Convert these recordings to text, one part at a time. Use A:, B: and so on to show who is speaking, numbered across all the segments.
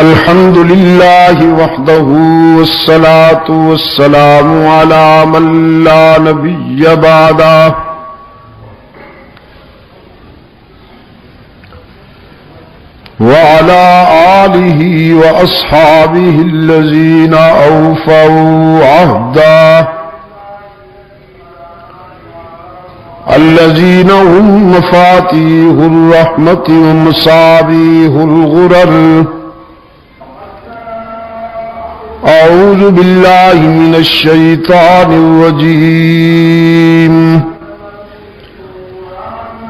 A: الحمد لله وحده والصلاة والسلام على من لا نبي بعده وعلى آله وأصحابه الذين أوفوا عهده الذين هم مفاتيح الرحمة ومصابيح الغرر. أعوذ بالله من الشيطان الرجيم.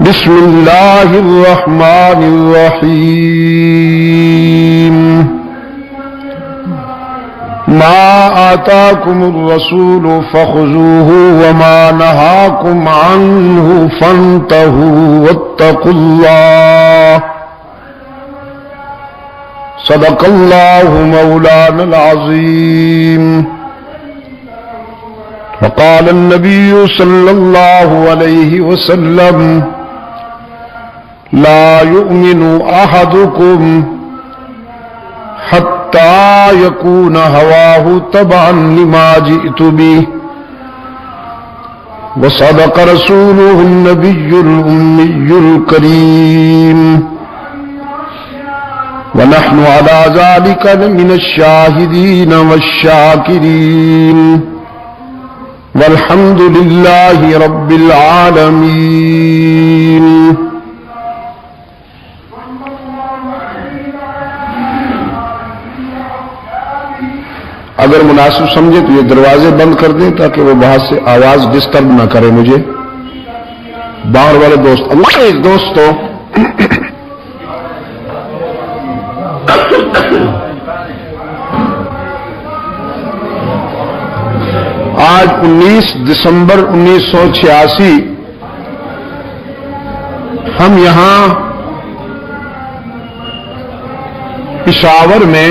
A: بسم الله الرحمن الرحيم. ما آتاكم الرسول فخذوه وما نهاكم عنه فانتهوا واتقوا الله. صدق الله مولانا العظيم. وقال النبي صلى الله عليه وسلم لا يؤمن أحدكم حتى يكون هواه تبعا لما جئت به. وصدق رسوله النبي الأمي الكريم. ونحن على ذلك من الشاهدين والشاكرين والحمد لله رب العالمين. اگر مناسب سمجھے تو یہ دروازے بند کر دیں تاکہ وہ باہر سے آواز ڈسٹرب نہ کرے مجھے. باہر والے دوست دوستو آج 19 دسمبر 1986 ہم یہاں پشاور میں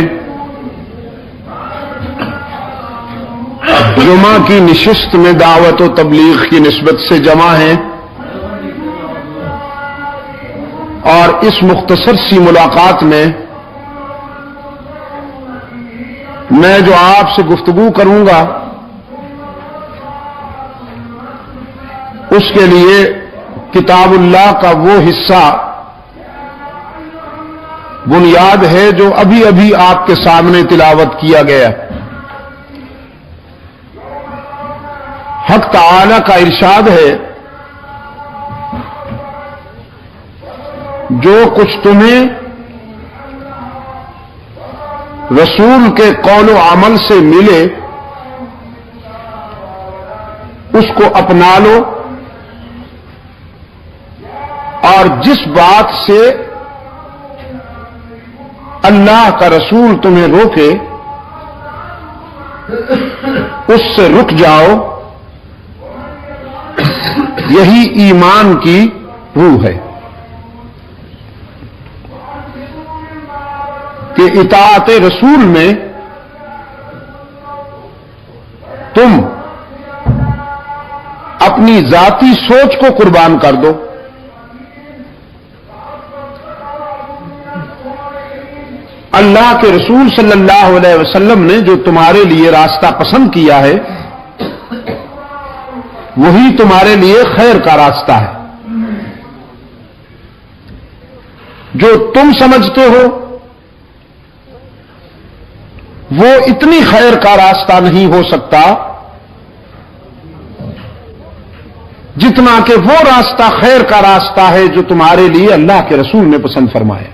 A: جمعہ کی نشست میں دعوت و تبلیغ کی نسبت سے جمع ہیں اور اس مختصر سی ملاقات میں میں جو آپ سے گفتگو کروں گا اس کے لیے کتاب اللہ کا وہ حصہ بنیاد ہے جو ابھی ابھی آپ کے سامنے تلاوت کیا گیا. حق تعالی کا ارشاد ہے جو کچھ تمہیں رسول کے قول و عمل سے ملے اس کو اپنا لو اور جس بات سے اللہ کا رسول تمہیں روکے اس سے رک جاؤ. یہی ایمان کی روح ہے کہ اطاعت رسول میں تم اپنی ذاتی سوچ کو قربان کر دو. اللہ کے رسول صلی اللہ علیہ وسلم نے جو تمہارے لیے راستہ پسند کیا ہے وہی تمہارے لیے خیر کا راستہ ہے. جو تم سمجھتے ہو وہ اتنی خیر کا راستہ نہیں ہو سکتا جتنا کہ وہ راستہ خیر کا راستہ ہے جو تمہارے لیے اللہ کے رسول نے پسند فرمایا.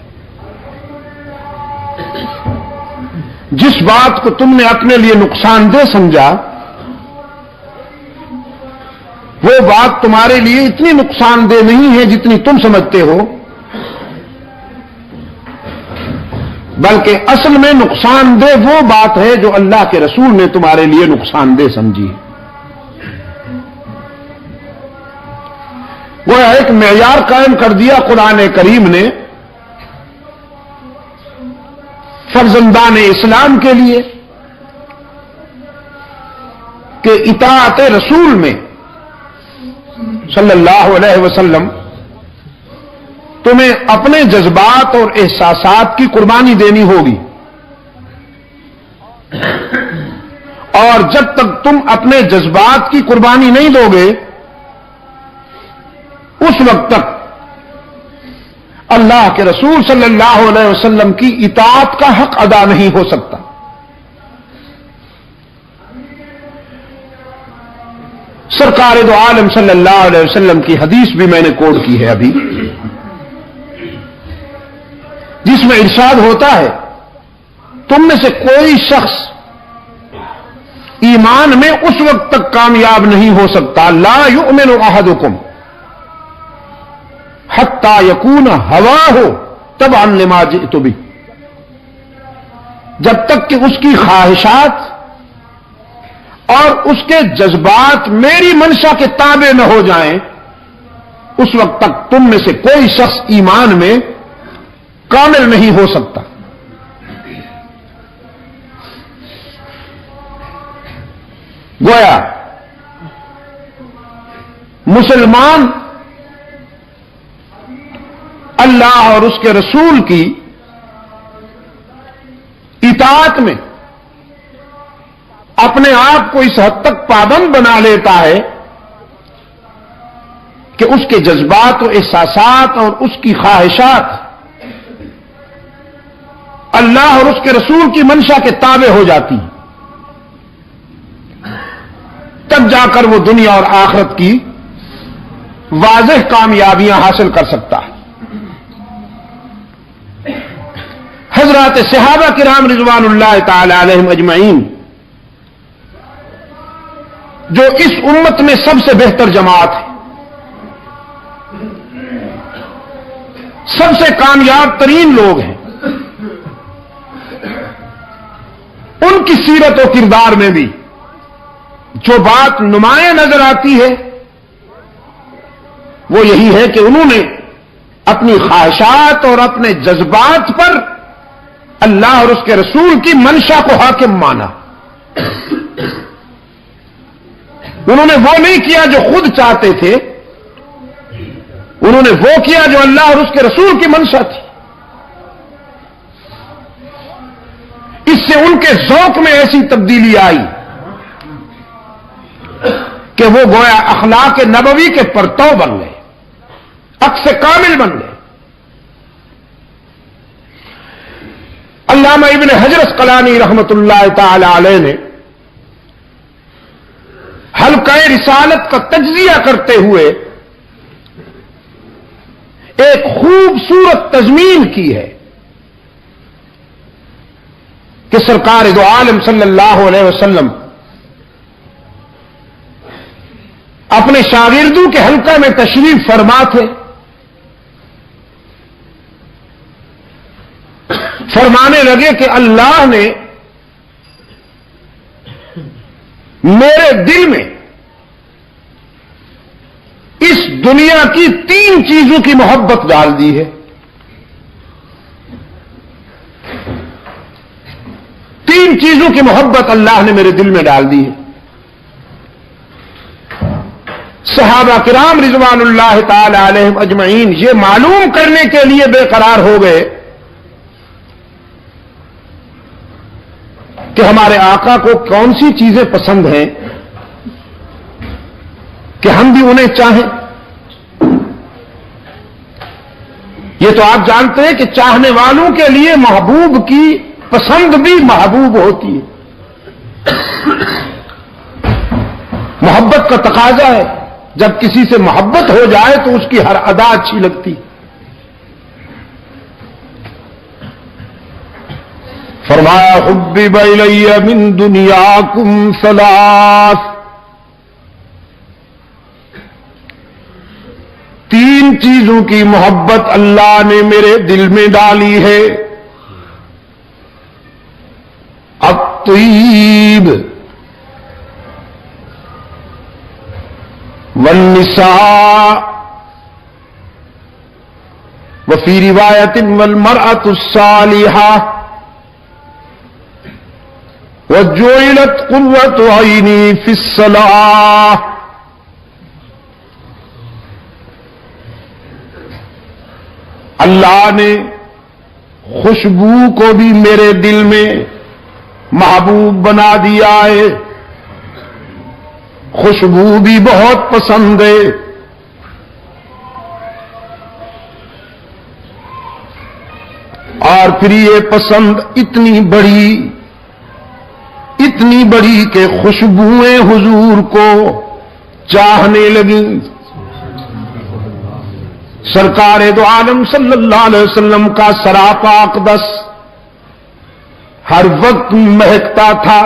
A: جس بات کو تم نے اپنے لیے نقصان دہ سمجھا وہ بات تمہارے لیے اتنی نقصان دہ نہیں ہے جتنی تم سمجھتے ہو، بلکہ اصل میں نقصان دہ وہ بات ہے جو اللہ کے رسول نے تمہارے لیے نقصان دہ سمجھی. وہ ایک معیار قائم کر دیا قرآن کریم نے فرزندان اسلام کے لیے کہ اطاعت رسول میں صلی اللہ علیہ وسلم تمہیں اپنے جذبات اور احساسات کی قربانی دینی ہوگی. اور جب تک تم اپنے جذبات کی قربانی نہیں دو گے اس وقت تک اللہ کے رسول صلی اللہ علیہ وسلم کی اطاعت کا حق ادا نہیں ہو سکتا. سرکار دو عالم صلی اللہ علیہ وسلم کی حدیث بھی میں نے کوٹ کی ہے ابھی، جس میں ارشاد ہوتا ہے تم میں سے کوئی شخص ایمان میں اس وقت تک کامیاب نہیں ہو سکتا لا یؤمن احدکم حتی یکون ہواہ تبعا لما جئت بہ، جب تک کہ اس کی خواہشات اور اس کے جذبات میری منشا کے تابع نہ ہو جائیں اس وقت تک تم میں سے کوئی شخص ایمان میں کامل نہیں ہو سکتا. گویا مسلمان اللہ اور اس کے رسول کی اطاعت میں اپنے آپ کو اس حد تک پابند بنا لیتا ہے کہ اس کے جذبات و احساسات اور اس کی خواہشات اللہ اور اس کے رسول کی منشا کے تابع ہو جاتی ہیں. تب جا کر وہ دنیا اور آخرت کی واضح کامیابیاں حاصل کر سکتا ہے. حضرات صحابہ کرام رضوان اللہ تعالی علیہم اجمعین جو اس امت میں سب سے بہتر جماعت ہے، سب سے کامیاب ترین لوگ ہیں، ان کی سیرت و کردار میں بھی جو بات نمایاں نظر آتی ہے وہ یہی ہے کہ انہوں نے اپنی خواہشات اور اپنے جذبات پر اللہ اور اس کے رسول کی منشا کو حاکم مانا. انہوں نے وہ نہیں کیا جو خود چاہتے تھے، انہوں نے وہ کیا جو اللہ اور اس کے رسول کی منشا تھی. اس سے ان کے ذوق میں ایسی تبدیلی آئی کہ وہ گویا اخلاق نبوی کے پرتو بن گئے، عکس کامل بن گئے. علامہ ابن حجر اسقلانی رحمت اللہ تعالی علیہ نے حلقہ رسالت کا تجزیہ کرتے ہوئے ایک خوبصورت تضمین کی ہے کہ سرکار دو عالم صلی اللہ علیہ وسلم اپنے شاگردوں کے حلقہ میں تشریف فرما تھے. فرمانے لگے کہ اللہ نے میرے دل میں اس دنیا کی 3 چیزوں کی محبت ڈال دی ہے. 3 چیزوں کی محبت اللہ نے میرے دل میں ڈال دی ہے. صحابہ کرام رضوان اللہ تعالی علیہم اجمعین یہ معلوم کرنے کے لیے بے قرار ہو گئے کہ ہمارے آقا کو کون سی چیزیں پسند ہیں کہ ہم بھی انہیں چاہیں. یہ تو آپ جانتے ہیں کہ چاہنے والوں کے لیے محبوب کی پسند بھی محبوب ہوتی ہے. محبت کا تقاضا ہے، جب کسی سے محبت ہو جائے تو اس کی ہر ادا اچھی لگتی. فرمایا حبب الی من دنیاکم ثلاث، 3 چیزوں کی محبت اللہ نے میرے دل میں ڈالی ہے. الطیب والنساء وفی روایت والمرأة الصالحة وجعلت قرۃ عینی فی الصلاۃ. اللہ نے خوشبو کو بھی میرے دل میں محبوب بنا دیا ہے، خوشبو بھی بہت پسند ہے، اور پھر یہ پسند اتنی بڑی کہ خوشبوئیں حضور کو چاہنے لگیں۔ سرکار دو عالم صلی اللہ علیہ وسلم کا سراپا اقدس ہر وقت مہکتا تھا،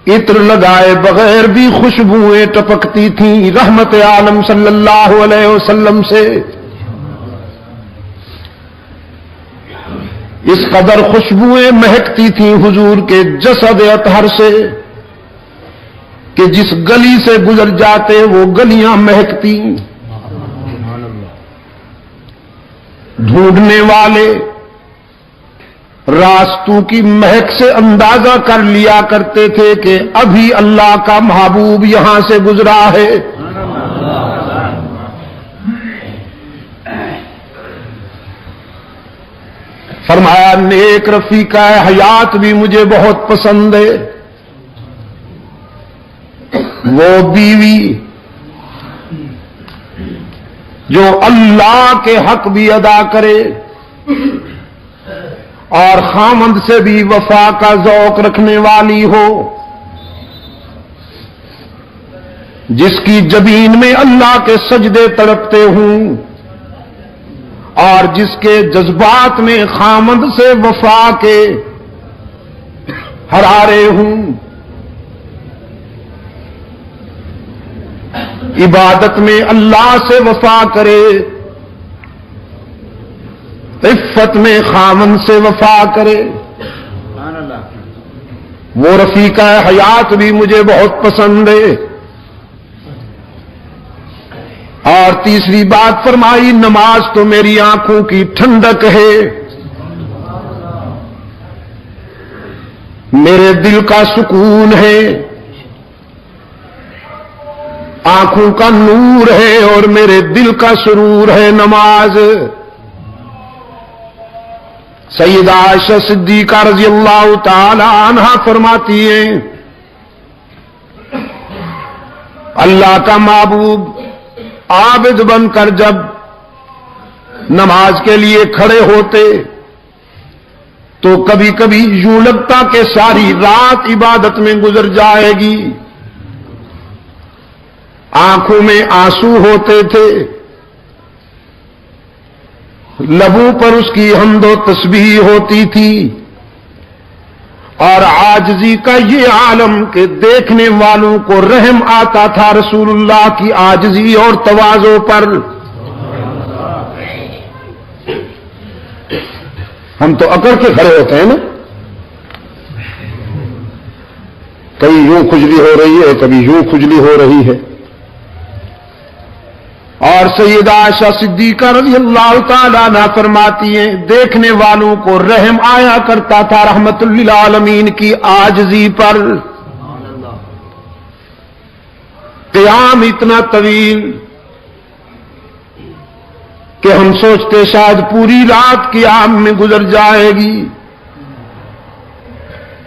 A: عطر لگائے بغیر بھی خوشبوئیں ٹپکتی تھیں رحمت عالم صلی اللہ علیہ وسلم سے۔ اس قدر خوشبوئیں مہکتی تھیں حضور کے جسد اطہر سے کہ جس گلی سے گزر جاتے وہ گلیاں مہکتی۔ ڈھونڈنے والے راستوں کی مہک سے اندازہ کر لیا کرتے تھے کہ ابھی اللہ کا محبوب یہاں سے گزرا ہے۔ فرمایا نیک رفیقہ حیات بھی مجھے بہت پسند ہے، وہ بیوی جو اللہ کے حق بھی ادا کرے اور خامند سے بھی وفا کا ذوق رکھنے والی ہو، جس کی جبین میں اللہ کے سجدے تڑپتے ہوں اور جس کے جذبات میں خامند سے وفا کے حرارے ہوں، عبادت میں اللہ سے وفا کرے، عفت میں خامند سے وفا کرے، وہ رفیقہ حیات بھی مجھے بہت پسند ہے۔ اور تیسری بات فرمائی نماز تو میری آنکھوں کی ٹھنڈک ہے، میرے دل کا سکون ہے، آنکھوں کا نور ہے اور میرے دل کا سرور ہے نماز۔ سیدہ عائشہ صدیقہ رضی اللہ تعالی عنہا فرماتی ہیں اللہ کا محبوب عابد بن کر جب نماز کے لیے کھڑے ہوتے تو کبھی کبھی یوں لگتا کہ ساری رات عبادت میں گزر جائے گی، آنکھوں میں آنسو ہوتے تھے، لبوں پر اس کی حمد و تسبیح ہوتی تھی، اور عاجزی کا یہ عالم کہ دیکھنے والوں کو رحم آتا تھا رسول اللہ کی عاجزی اور تواضع پر۔ ہم تو اکڑ کے کھڑے ہوتے ہیں نا، کبھی یوں کھجلی ہو رہی ہے کبھی یوں کھجلی ہو رہی ہے، اور سیدہ عائشہ صدیقہ رضی اللہ تعالیٰ عنہا فرماتی ہیں دیکھنے والوں کو رحم آیا کرتا تھا رحمت للعالمین کی عاجزی پر۔ قیام اتنا طویل کہ ہم سوچتے شاید پوری رات قیام میں گزر جائے گی،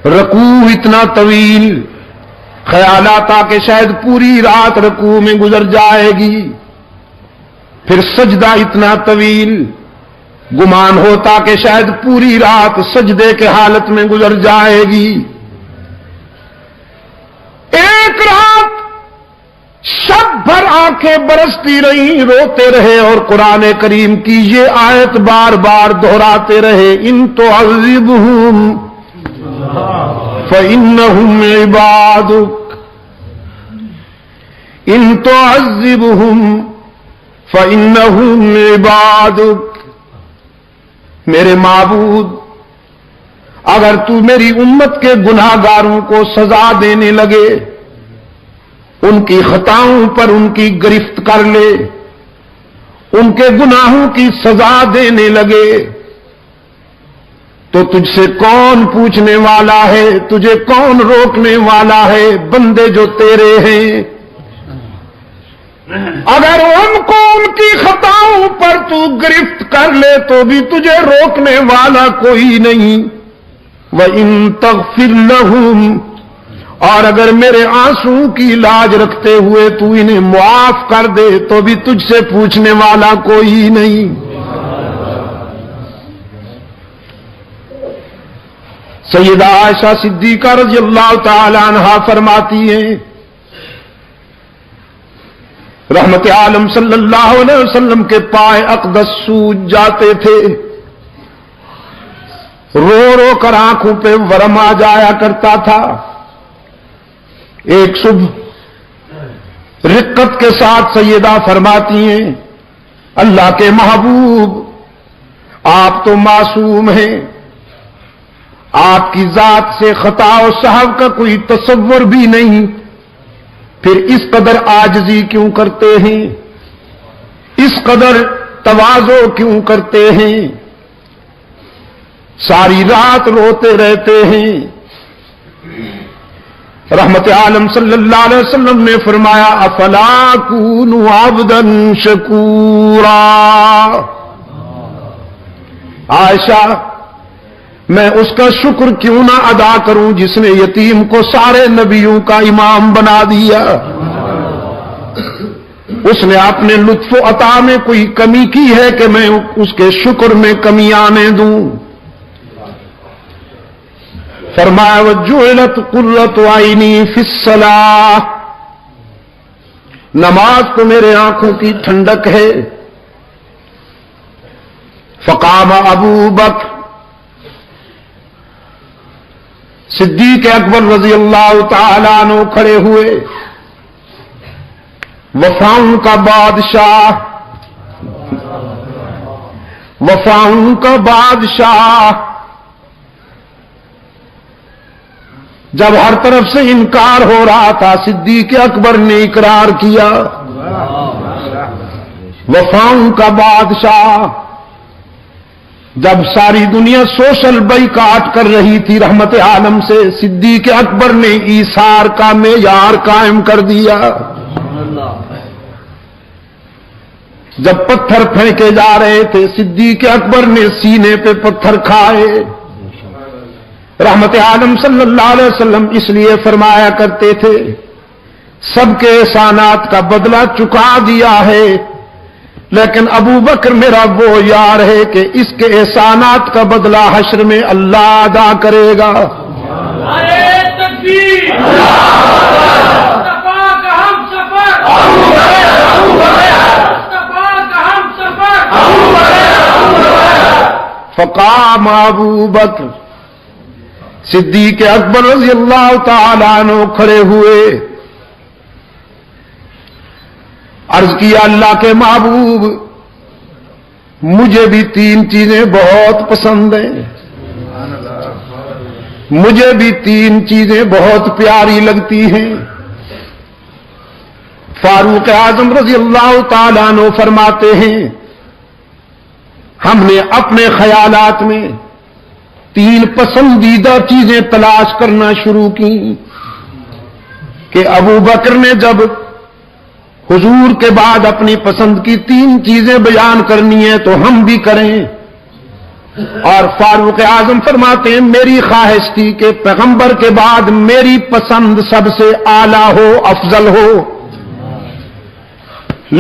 A: رکوع اتنا طویل، خیال آتا کہ شاید پوری رات رکوع میں گزر جائے گی، پھر سجدہ اتنا طویل، گمان ہوتا کہ شاید پوری رات سجدے کے حالت میں گزر جائے گی۔ ایک رات شب بھر آنکھیں برستی رہیں، روتے رہے اور قرآن کریم کی یہ آیت بار بار دہراتے رہے ان تعذبہم فإنہم عبادک، ان تعذبہم فإنہم عبادک، میرے معبود اگر تو میری امت کے گناہ گاروں کو سزا دینے لگے، ان کی خطاؤں پر ان کی گرفت کر لے، ان کے گناہوں کی سزا دینے لگے، تو تجھ سے کون پوچھنے والا ہے، تجھے کون روکنے والا ہے؟ بندے جو تیرے ہیں، اگر ان کو ان کی خطاؤں پر تو گرفت کر لے تو بھی تجھے روکنے والا کوئی نہیں۔ وَإِن تَغْفِرْ لَهُمْ، اور اگر میرے آنسو کی لاج رکھتے ہوئے تو انہیں معاف کر دے تو بھی تجھ سے پوچھنے والا کوئی نہیں۔ سیدہ عائشہ صدیقہ رضی اللہ تعالی عنہا فرماتی ہیں رحمت عالم صلی اللہ علیہ وسلم کے پائے اقدس سوج جاتے تھے، رو رو کر آنکھوں پہ ورم آ جایا کرتا تھا۔ ایک صبح رقت کے ساتھ سیدہ فرماتی ہیں اللہ کے محبوب آپ تو معصوم ہیں، آپ کی ذات سے خطا و سہو کا کوئی تصور بھی نہیں، پھر اس قدر عاجزی کیوں کرتے ہیں، اس قدر تواضع کیوں کرتے ہیں، ساری رات روتے رہتے ہیں۔ رحمت عالم صلی اللہ علیہ وسلم نے فرمایا افلا کون عبدا شکورا، عائشہ میں اس کا شکر کیوں نہ ادا کروں جس نے یتیم کو سارے نبیوں کا امام بنا دیا، اس نے اپنے لطف و عطا میں کوئی کمی کی ہے کہ میں اس کے شکر میں کمی آنے دوں؟ فرمایا وجعلت قرۃ عینی فی الصلاۃ، نماز تو میرے آنکھوں کی ٹھنڈک ہے۔ فقام ابو بکر، صدیق اکبر رضی اللہ تعالی عنہ کھڑے ہوئے، وفاؤں کا بادشاہ، وفاؤں کا بادشاہ، جب ہر طرف سے انکار ہو رہا تھا صدیق اکبر نے اقرار کیا، وفاؤں کا بادشاہ۔ جب ساری دنیا سوشل بائیکاٹ کر رہی تھی رحمت عالم سے، صدیق اکبر نے ایثار کا معیار قائم کر دیا۔ جب پتھر پھینکے جا رہے تھے صدیق اکبر نے سینے پہ پتھر کھائے۔ رحمت عالم صلی اللہ علیہ وسلم اس لیے فرمایا کرتے تھے سب کے احسانات کا بدلہ چکا دیا ہے، لیکن ابو بکر میرا وہ یار ہے کہ اس کے احسانات کا بدلہ حشر میں اللہ ادا کرے گا۔ فقام ابو بکر، صدیق اکبر رضی اللہ تعالی عنہ کھڑے ہوئے، عرض کیا اللہ کے محبوب مجھے بھی تین چیزیں بہت پسند ہیں، مجھے بھی تین چیزیں بہت پیاری لگتی ہیں۔ فاروق اعظم رضی اللہ تعالی عنہ فرماتے ہیں ہم نے اپنے خیالات میں تین پسندیدہ چیزیں تلاش کرنا شروع کی کہ ابو بکر نے جب حضور کے بعد اپنی پسند کی تین چیزیں بیان کرنی ہے تو ہم بھی کریں، اور فاروق اعظم فرماتے ہیں میری خواہش تھی کہ پیغمبر کے بعد میری پسند سب سے اعلیٰ ہو، افضل ہو،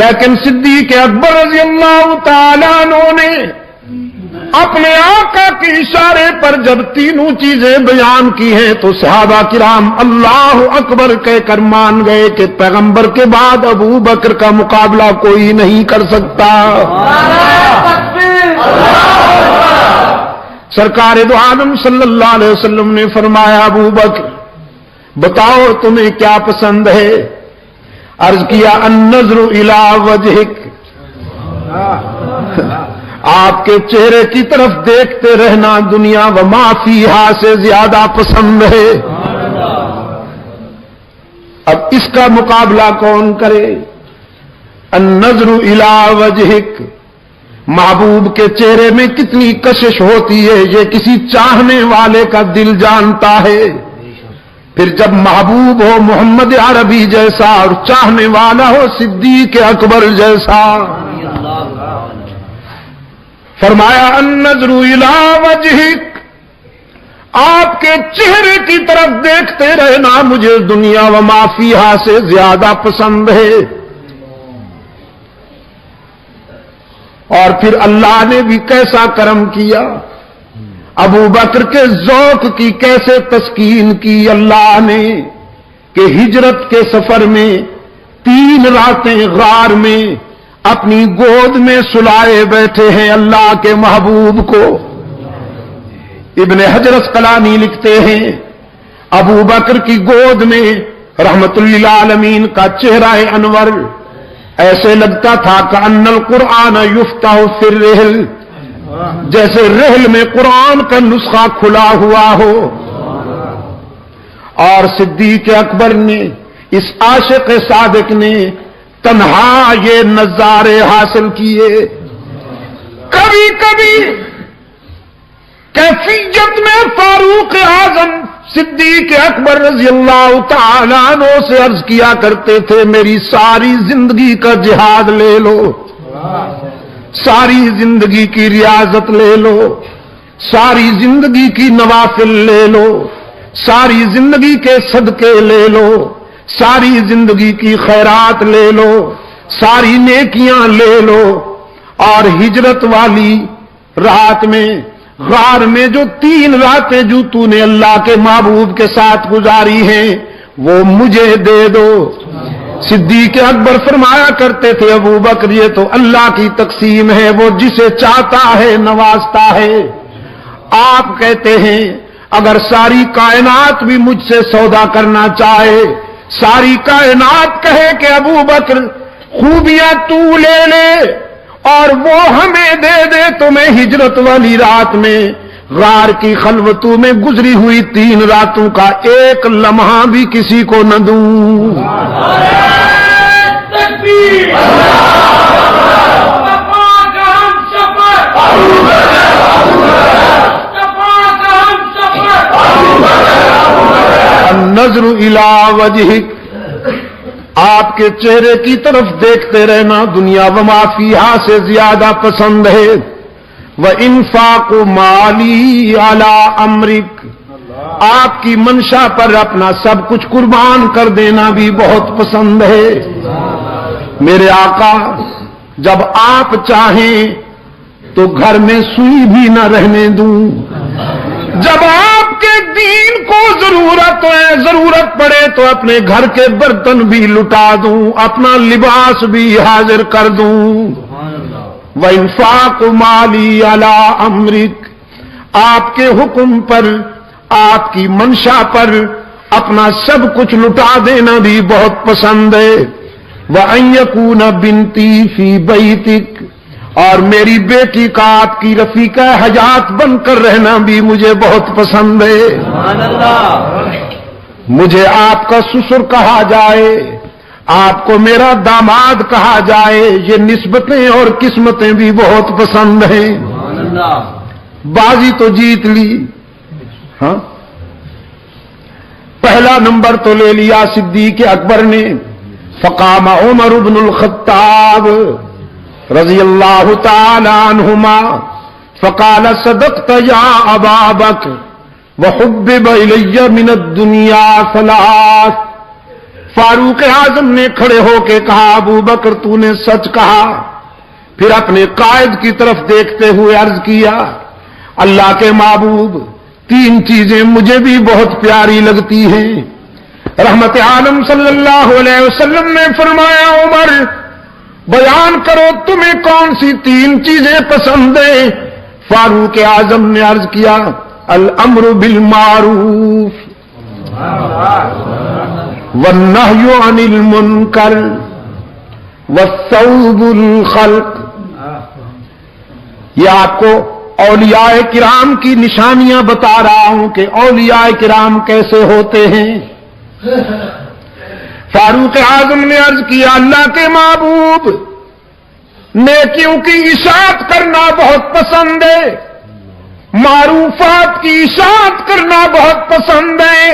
A: لیکن صدیق اکبر رضی اللہ تعالیٰ عنہ نے اپنے آقا کے اشارے پر جب تینوں چیزیں بیان کی ہیں تو صحابہ کرام اللہ اکبر کہہ کر مان گئے کہ پیغمبر کے بعد ابو بکر کا مقابلہ کوئی نہیں کر سکتا۔ سرکار دو عالم صلی اللہ علیہ وسلم نے فرمایا ابو بکر بتاؤ تمہیں کیا پسند ہے؟ عرض کیا النظر الی وجہک، آپ کے چہرے کی طرف دیکھتے رہنا دنیا و ما فیہا سے زیادہ پسند ہے۔ اب اس کا مقابلہ کون کرے؟ النظر الی وجہک، محبوب کے چہرے میں کتنی کشش ہوتی ہے یہ کسی چاہنے والے کا دل جانتا ہے، پھر جب محبوب ہو محمد عربی جیسا اور چاہنے والا ہو صدیق اکبر جیسا۔ فرمایا النظر الی وجہک، آپ کے چہرے کی طرف دیکھتے رہنا مجھے دنیا و ما فیہا سے زیادہ پسند ہے. اور پھر اللہ نے بھی کیسا کرم کیا، ابو بکر کے ذوق کی کیسے تسکین کی اللہ نے کہ ہجرت کے سفر میں 3 راتیں غار میں اپنی گود میں سلائے بیٹھے ہیں اللہ کے محبوب کو. ابن حجر اسقلانی لکھتے ہیں ابو بکر کی گود میں رحمت للعالمین کا چہرہ انور ایسے لگتا تھا کہ ان القرآن یفتح فی الرحل، جیسے رحل میں قرآن کا نسخہ کھلا ہوا ہو. اور صدیق اکبر نے، اس عاشق صادق نے تنہا یہ نظارے حاصل کیے. کبھی کبھی کیفیت میں فاروق اعظم صدیق اکبر رضی اللہ تعالیٰ عنہ سے عرض کیا کرتے تھے میری ساری زندگی کا جہاد لے لو، ساری زندگی کی ریاضت لے لو، ساری زندگی کی نوافل لے لو، ساری زندگی کے صدقے لے لو، ساری زندگی کی خیرات لے لو، ساری نیکیاں لے لو، اور ہجرت والی رات میں غار میں جو 3 راتیں جو تو نے اللہ کے محبوب کے ساتھ گزاری ہیں وہ مجھے دے دو. صدیق اکبر فرمایا کرتے تھے ابو بکر یہ تو اللہ کی تقسیم ہے، وہ جسے چاہتا ہے نوازتا ہے. آپ کہتے ہیں اگر ساری کائنات بھی مجھ سے سودا کرنا چاہے، ساری کائنات کہے کہ ابو بکر خوبیاں تو لے لے اور وہ ہمیں دے دے، تو میں ہجرت والی رات میں غار کی خلوتوں میں گزری ہوئی 3 راتوں کا ایک لمحہ بھی کسی کو نہ دوں. النظر الی وجہک، آپ کے چہرے کی طرف دیکھتے رہنا دنیا و ما فیہا سے زیادہ پسند ہے. وانفاق مالی علی امرک، آپ کی منشا پر اپنا سب کچھ قربان کر دینا بھی بہت پسند ہے. میرے آقا جب آپ چاہیں تو گھر میں سوئی بھی نہ رہنے دوں، جب آپ کے دین کو ضرورت پڑے تو اپنے گھر کے برتن بھی لٹا دوں، اپنا لباس بھی حاضر کر دوں. وانفاق مالی علی امرک، آپ کے حکم پر، آپ کی منشا پر اپنا سب کچھ لٹا دینا بھی بہت پسند ہے. وَأَن يَكُونَ بِنْتِي فِي بَيْتِكَ، اور میری بیٹی کا آپ کی رفیقہ حیات بن کر رہنا بھی مجھے بہت پسند ہے. مجھے آپ کا سسر کہا جائے، آپ کو میرا داماد کہا جائے، یہ نسبتیں اور قسمتیں بھی بہت پسند ہیں. بازی تو جیت لی، ہاں پہلا نمبر تو لے لیا صدیق اکبر نے. فقام عمر بن الخطاب رضی اللہ تعالی عنہما فقال صدقت یا ابا بکر وحبب الی من الدنیا ثلاث. فاروق اعظم نے کھڑے ہو کے کہا ابو بکر تو نے سچ کہا. پھر اپنے قائد کی طرف دیکھتے ہوئے عرض کیا اللہ کے محبوب 3 چیزیں مجھے بھی بہت پیاری لگتی ہیں. رحمت عالم صلی اللہ علیہ وسلم نے فرمایا عمر بیان کرو تمہیں کون سی 3 چیزیں پسند ہیں. فاروق اعظم نے عرض کیا الامر بالمعروف والنہی عن المنکر والثوب الخلق. یہ آپ کو اولیاء کرام کی نشانیاں بتا رہا ہوں کہ اولیاء کرام کیسے ہوتے ہیں. فاروق اعظم نے عرض کیا اللہ کے محبوب نیکیوں کی اشاعت کرنا بہت پسند ہے، معروفات کی اشاعت کرنا بہت پسند ہے،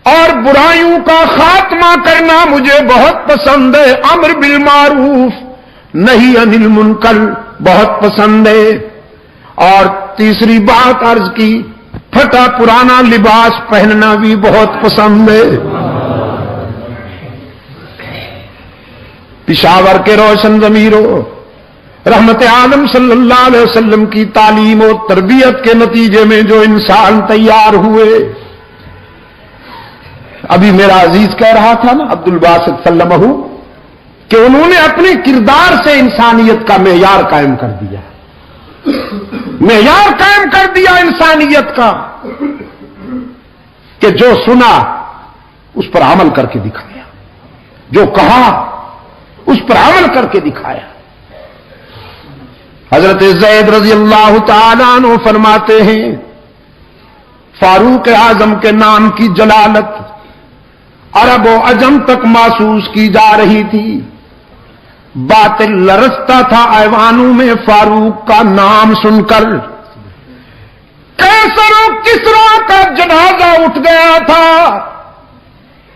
A: اور برائیوں کا خاتمہ کرنا مجھے بہت پسند ہے. امر بالمعروف نہی عن المنکر بہت پسند ہے. اور تیسری بات عرض کی پھٹا پرانا لباس پہننا بھی بہت پسند ہے۔ پشاور کے روشن ضمیروں، رحمت عالم صلی اللہ علیہ وسلم کی تعلیم و تربیت کے نتیجے میں جو انسان تیار ہوئے، ابھی میرا عزیز کہہ رہا تھا نا عبد الباسط سلمہ کہ انہوں نے اپنے کردار سے انسانیت کا معیار قائم کر دیا، معیار قائم کر دیا انسانیت کا، کہ جو سنا اس پر عمل کر کے دکھایا، جو کہا اس پر عمل کر کے دکھایا۔ حضرت زید رضی اللہ تعالیٰ عنہ فرماتے ہیں فاروق اعظم کے نام کی جلالت عرب و عجم تک محسوس کی جا رہی تھی، باطل لرزتا تھا ایوانوں میں فاروق کا نام سن کر۔ کیسر و کسرا کا جنازہ اٹھ گیا تھا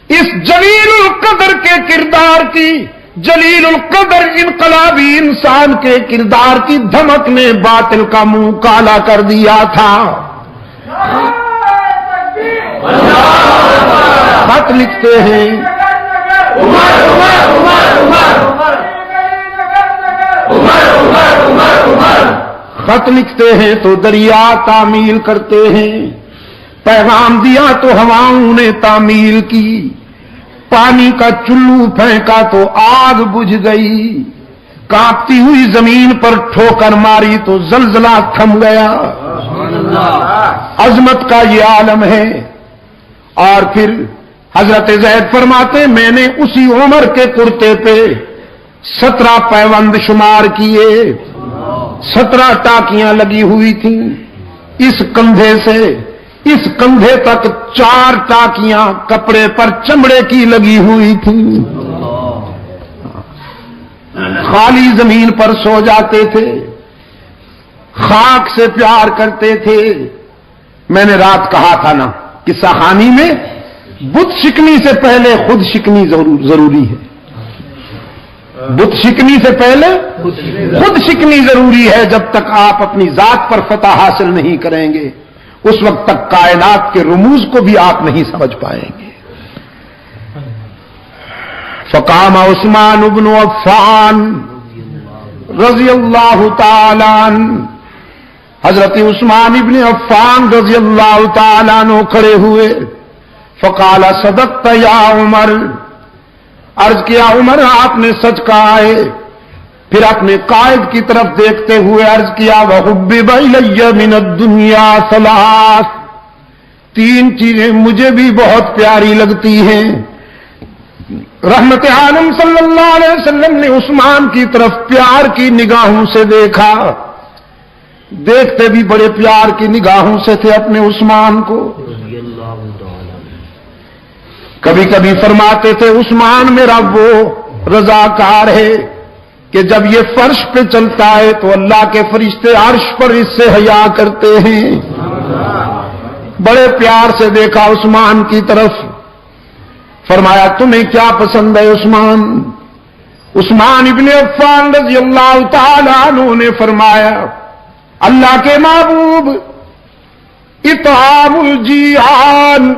A: اس جلیل القدر کے کردار کی، جلیل القدر انقلابی انسان کے کردار کی دھمک نے باطل کا منہ کالا کر دیا تھا۔ خط لکھتے ہیں خط لکھتے ہیں تو دریا تعمیل کرتے ہیں، پیغام دیا تو ہواؤں نے تعمیل کی، پانی کا چلو پھینکا تو آگ بجھ گئی، کانپتی ہوئی زمین پر ٹھوکر ماری تو زلزلہ تھم گیا۔ عظمت کا یہ عالم ہے۔ اور پھر حضرت زید فرماتے میں نے اسی عمر کے کرتے پہ 17 پیوند شمار کیے، 17 ٹاکیاں لگی ہوئی تھیں، اس کندھے سے اس کندھے تک 4 ٹاکیاں کپڑے پر چمڑے کی لگی ہوئی تھیں۔ خالی زمین پر سو جاتے تھے، خاک سے پیار کرتے تھے۔ میں نے رات کہا تھا نا قصہ خانی میں بت شکنی سے پہلے خود شکنی ضروری ہے، بت شکنی سے پہلے خود شکنی ضروری ہے۔ جب تک آپ اپنی ذات پر فتح حاصل نہیں کریں گے اس وقت تک کائنات کے رموز کو بھی آپ نہیں سمجھ پائیں گے۔ فقام عثمان بن عفان رضی اللہ تعالی عنہ، حضرت عثمان ابن عفان رضی اللہ تعالی عنہ کھڑے ہوئے، فقال صدقت یا عمر، عرض کیا عمر آپ نے سچ کہا ہے۔ پھر اپنے قائد کی طرف دیکھتے ہوئے عرض کیا وَحُبِّبَ إِلَيَّ مِنَ الدُّنْيَا ثَلَاث، 3 چیزیں مجھے بھی بہت پیاری لگتی ہیں۔ رحمت عالم صلی اللہ علیہ وسلم نے عثمان کی طرف پیار کی نگاہوں سے دیکھا، دیکھتے بھی بڑے پیار کی نگاہوں سے تھے اپنے عثمان کو۔ کبھی کبھی فرماتے تھے عثمان میرا وہ رضاکار ہے کہ جب یہ فرش پہ چلتا ہے تو اللہ کے فرشتے عرش پر اس سے حیا کرتے ہیں۔ بڑے پیار سے دیکھا عثمان کی طرف، فرمایا تمہیں کیا پسند ہے عثمان؟ عثمان ابن عفان رضی اللہ تعالی عنہ نے فرمایا اللہ کے محبوب اطعام الجیعان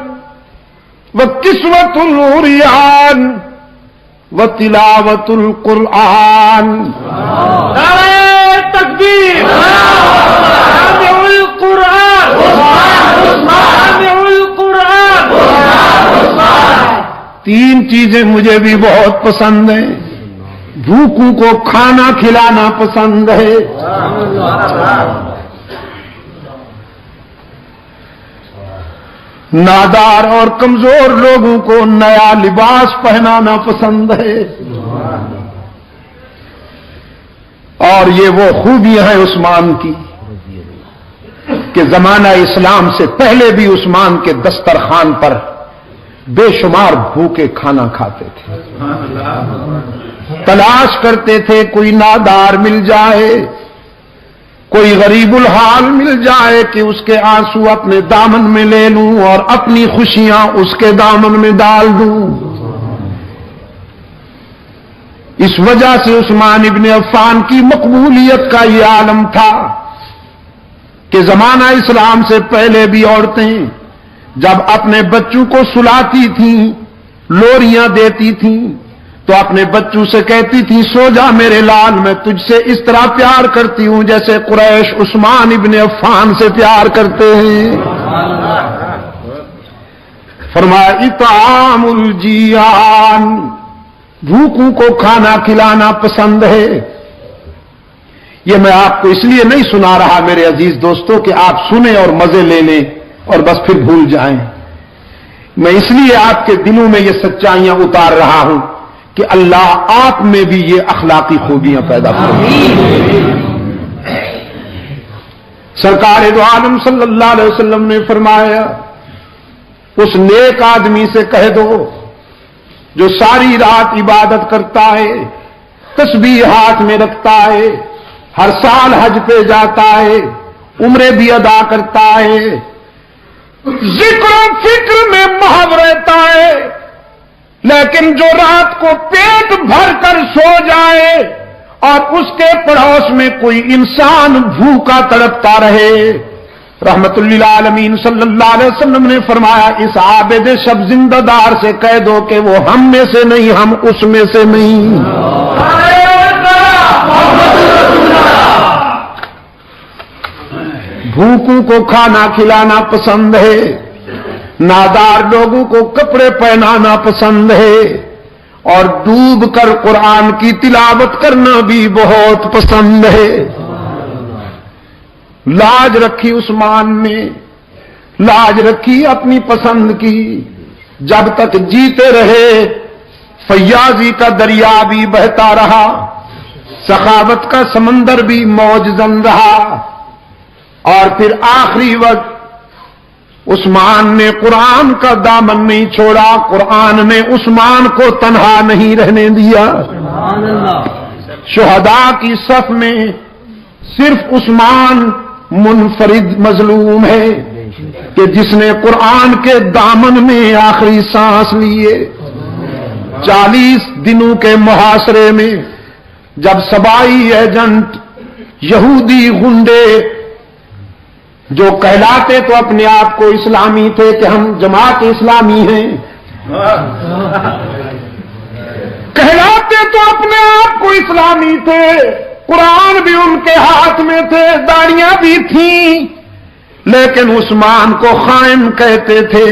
A: وکسوۃ العریان وتلاوۃ القرآن۔
B: نعرہ تکبیر، سامع القرآن، سامع القرآن۔
A: 3 چیزیں مجھے بھی بہت پسند ہیں، بھوکوں کو کھانا کھلانا پسند ہے، نادار اور کمزور لوگوں کو نیا لباس پہنانا پسند ہے، اور یہ وہ خوبیاں ہیں عثمان کی کہ زمانہ اسلام سے پہلے بھی عثمان کے دسترخوان پر بے شمار بھوکے کھانا کھاتے تھے، تلاش کرتے تھے کوئی نادار مل جائے، کوئی غریب الحال مل جائے کہ اس کے آنسو اپنے دامن میں لے لوں اور اپنی خوشیاں اس کے دامن میں ڈال دوں۔ اس وجہ سے عثمان ابن عفان کی مقبولیت کا یہ عالم تھا کہ زمانہ اسلام سے پہلے بھی عورتیں جب اپنے بچوں کو سلاتی تھیں، لوریاں دیتی تھیں، تو اپنے بچوں سے کہتی تھی سو جا میرے لال، میں تجھ سے اس طرح پیار کرتی ہوں جیسے قریش عثمان ابن عفان سے پیار کرتے ہیں۔ فرمایا اطعام الجیعان، بھوکوں کو کھانا کھلانا پسند ہے۔ یہ میں آپ کو اس لیے نہیں سنا رہا میرے عزیز دوستوں کہ آپ سنیں اور مزے لے لیں اور بس پھر بھول جائیں، میں اس لیے آپ کے دلوں میں یہ سچائیاں اتار رہا ہوں کہ اللہ آپ میں بھی یہ اخلاقی خوبیاں پیدا کرے۔ سرکار دو عالم صلی اللہ علیہ وسلم نے فرمایا اس نیک آدمی سے کہہ دو جو ساری رات عبادت کرتا ہے، تسبیح ہاتھ میں رکھتا ہے، ہر سال حج پہ جاتا ہے، عمرے بھی ادا کرتا ہے، ذکر و فکر میں محو رہتا ہے، لیکن جو رات کو پیٹ بھر کر سو جائے اور اس کے پڑوس میں کوئی انسان بھوکا تڑپتا رہے، رحمت للعالمین صلی اللہ علیہ وسلم نے فرمایا اس عابد شب زندہ دار سے کہہ دو کہ وہ ہم میں سے نہیں، ہم اس میں سے نہیں۔ بھوکوں کو کھانا کھلانا پسند ہے، نادار لوگوں کو کپڑے پہنانا پسند ہے، اور ڈوب کر قرآن کی تلاوت کرنا بھی بہت پسند ہے۔ لاج رکھی عثمان نے، لاج رکھی اپنی پسند کی، جب تک جیتے رہے فیاضی کا دریا بھی بہتا رہا، سخاوت کا سمندر بھی موج زن رہا، اور پھر آخری وقت عثمان نے قرآن کا دامن نہیں چھوڑا، قرآن نے عثمان کو تنہا نہیں رہنے دیا۔ شہداء کی صف میں صرف عثمان منفرد مظلوم ہے کہ جس نے قرآن کے دامن میں آخری سانس لیے۔ 40 دنوں کے محاصرے میں جب سبائی ایجنٹ یہودی گنڈے جو کہلاتے تو اپنے آپ کو اسلامی تھے کہ ہم جماعت اسلامی ہیں، کہلاتے تو اپنے آپ کو اسلامی تھے، قرآن بھی ان کے ہاتھ میں تھے، داڑیاں بھی تھیں، لیکن عثمان کو خائن کہتے تھے،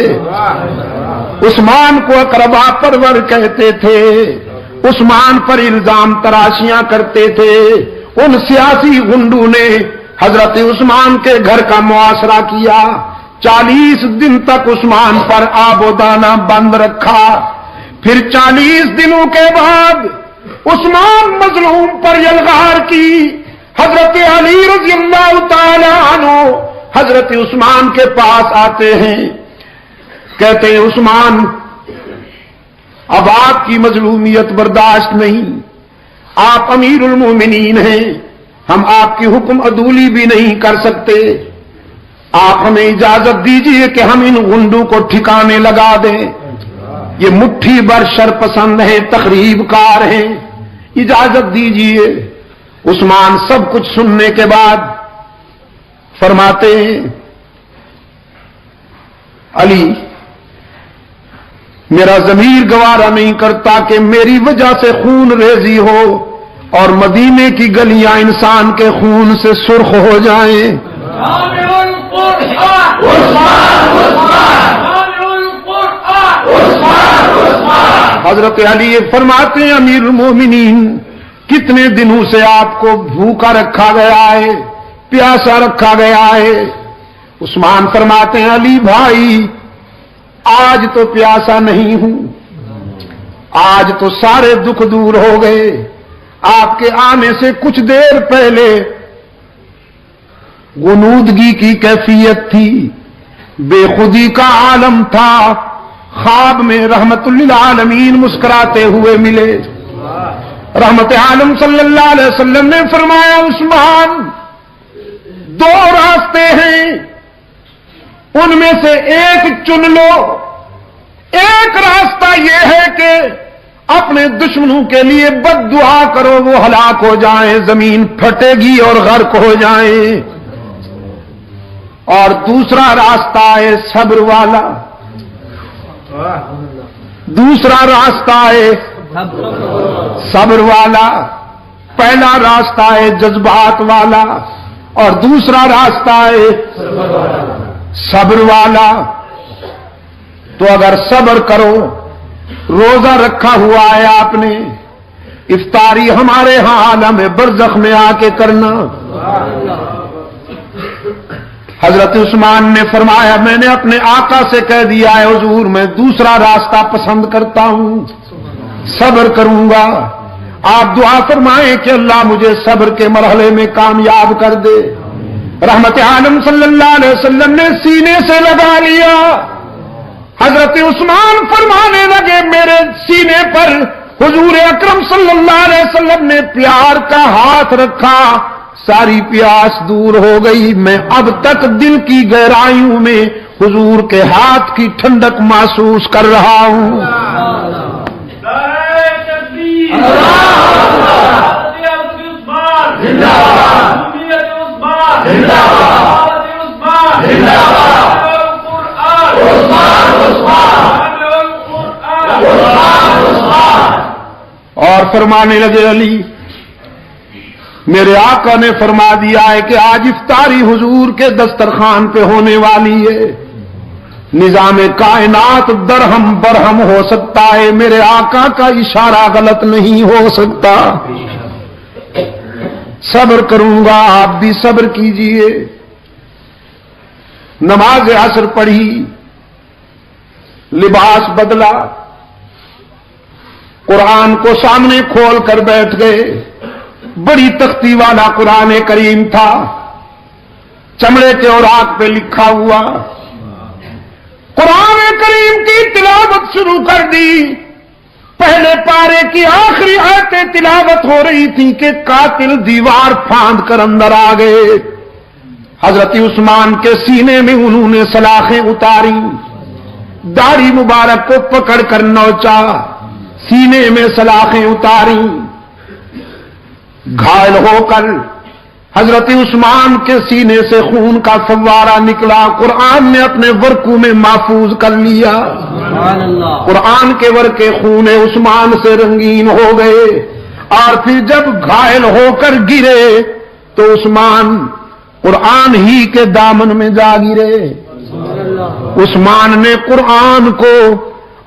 A: عثمان کو اقربا پرور کہتے تھے، عثمان پر الزام تراشیاں کرتے تھے۔ ان سیاسی گنڈوں نے حضرت عثمان کے گھر کا محاصرہ کیا، 40 دن تک عثمان پر آب و دانہ بند رکھا، پھر 40 دنوں کے بعد عثمان مظلوم پر یلغار کی۔ حضرت علی رضی اللہ تعالی عنہ حضرت عثمان کے پاس آتے ہیں، کہتے ہیں عثمان اب آپ کی مظلومیت برداشت نہیں، آپ امیر المومنین ہیں، ہم آپ کی حکم عدولی بھی نہیں کر سکتے، آپ ہمیں اجازت دیجئے کہ ہم ان غنڈوں کو ٹھکانے لگا دیں، یہ مٹھی بر شر پسند ہیں، تخریب کار ہیں، اجازت دیجئے۔ عثمان سب کچھ سننے کے بعد فرماتے ہیں علی میرا ضمیر گوارا نہیں کرتا کہ میری وجہ سے خون ریزی ہو اور مدینے کی گلیاں انسان کے خون سے سرخ ہو جائیں۔ حضرت علی فرماتے ہیں امیر المومنین کتنے دنوں سے آپ کو بھوکا رکھا گیا ہے، پیاسا رکھا گیا ہے؟ عثمان فرماتے ہیں علی بھائی آج تو پیاسا نہیں ہوں، آج تو سارے دکھ دور ہو گئے، آپ کے آنے سے کچھ دیر پہلے غنودگی کی کیفیت تھی، بے خودی کا عالم تھا، خواب میں رحمت للعالمین مسکراتے ہوئے ملے۔ رحمت عالم صلی اللہ علیہ وسلم نے فرمایا عثمان 2 راستے ہیں، ان میں سے ایک چن لو، ایک راستہ یہ ہے کہ اپنے دشمنوں کے لیے بد دعا کرو، وہ ہلاک ہو جائیں، زمین پھٹے گی اور غرق ہو جائیں، اور دوسرا راستہ ہے صبر والا، دوسرا راستہ ہے صبر والا، پہلا راستہ ہے جذبات والا اور دوسرا راستہ ہے صبر والا۔ تو اگر صبر کرو، روزہ رکھا ہوا ہے آپ نے، افطاری ہمارے ہاں عالم برزخ میں آ کے کرنا۔ حضرت عثمان نے فرمایا میں نے اپنے آقا سے کہہ دیا ہے حضور میں دوسرا راستہ پسند کرتا ہوں، صبر کروں گا۔ آپ دعا فرمائیں کہ اللہ مجھے صبر کے مرحلے میں کامیاب کر دے۔ رحمت عالم صلی اللہ علیہ وسلم نے سینے سے لگا لیا۔ حضرت عثمان فرمانے لگے میرے سینے پر حضور اکرم صلی اللہ علیہ وسلم نے پیار کا ہاتھ رکھا، ساری پیاس دور ہو گئی، میں اب تک دل کی گہرائیوں میں حضور کے ہاتھ کی ٹھنڈک محسوس کر رہا ہوں۔ اور فرمانے لگے علی میرے آقا نے فرما دیا ہے کہ آج افطاری حضور کے دسترخوان پہ ہونے والی ہے، نظام کائنات درہم برہم ہو سکتا ہے، میرے آقا کا اشارہ غلط نہیں ہو سکتا۔ صبر کروں گا، آپ بھی صبر کیجئے۔ نماز عصر پڑھی، لباس بدلا، قرآن کو سامنے کھول کر بیٹھ گئے۔ بڑی تختی والا قرآن کریم تھا، چمڑے کے اوراق پہ لکھا ہوا، قرآن کریم کی تلاوت شروع کر دی۔ پہلے پارے کی آخری آیتیں تلاوت ہو رہی تھی کہ قاتل دیوار پھاند کر اندر آ گئے۔ حضرت عثمان کے سینے میں انہوں نے سلاخیں اتاری، داڑھی مبارک کو پکڑ کر نوچا، سینے میں سلاخیں اتاری، گھائل ہو کر حضرت عثمان کے سینے سے خون کا فوارہ نکلا، قرآن نے اپنے ورقوں میں محفوظ کر لیا۔ قرآن کے ورقے خون عثمان سے رنگین ہو گئے، اور پھر جب گھائل ہو کر گرے تو عثمان قرآن ہی کے دامن میں جا گرے۔ عثمان نے قرآن کو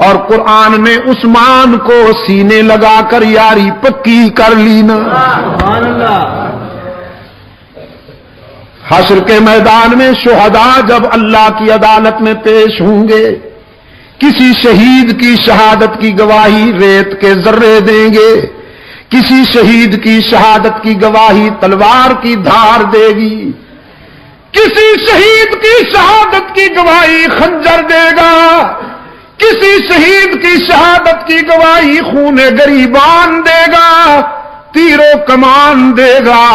A: اور قرآن نے عثمان کو سینے لگا کر یاری پکی کر لی نا۔ حشر کے میدان میں شہداء جب اللہ کی عدالت میں پیش ہوں گے، کسی شہید کی شہادت کی گواہی ریت کے ذرے دیں گے، کسی شہید کی شہادت کی گواہی تلوار کی دھار دے گی، کسی شہید کی شہادت کی گواہی خنجر دے گا، کسی شہید کی شہادت کی گواہی خون گریبان دے گا، تیر و کمان دے گا۔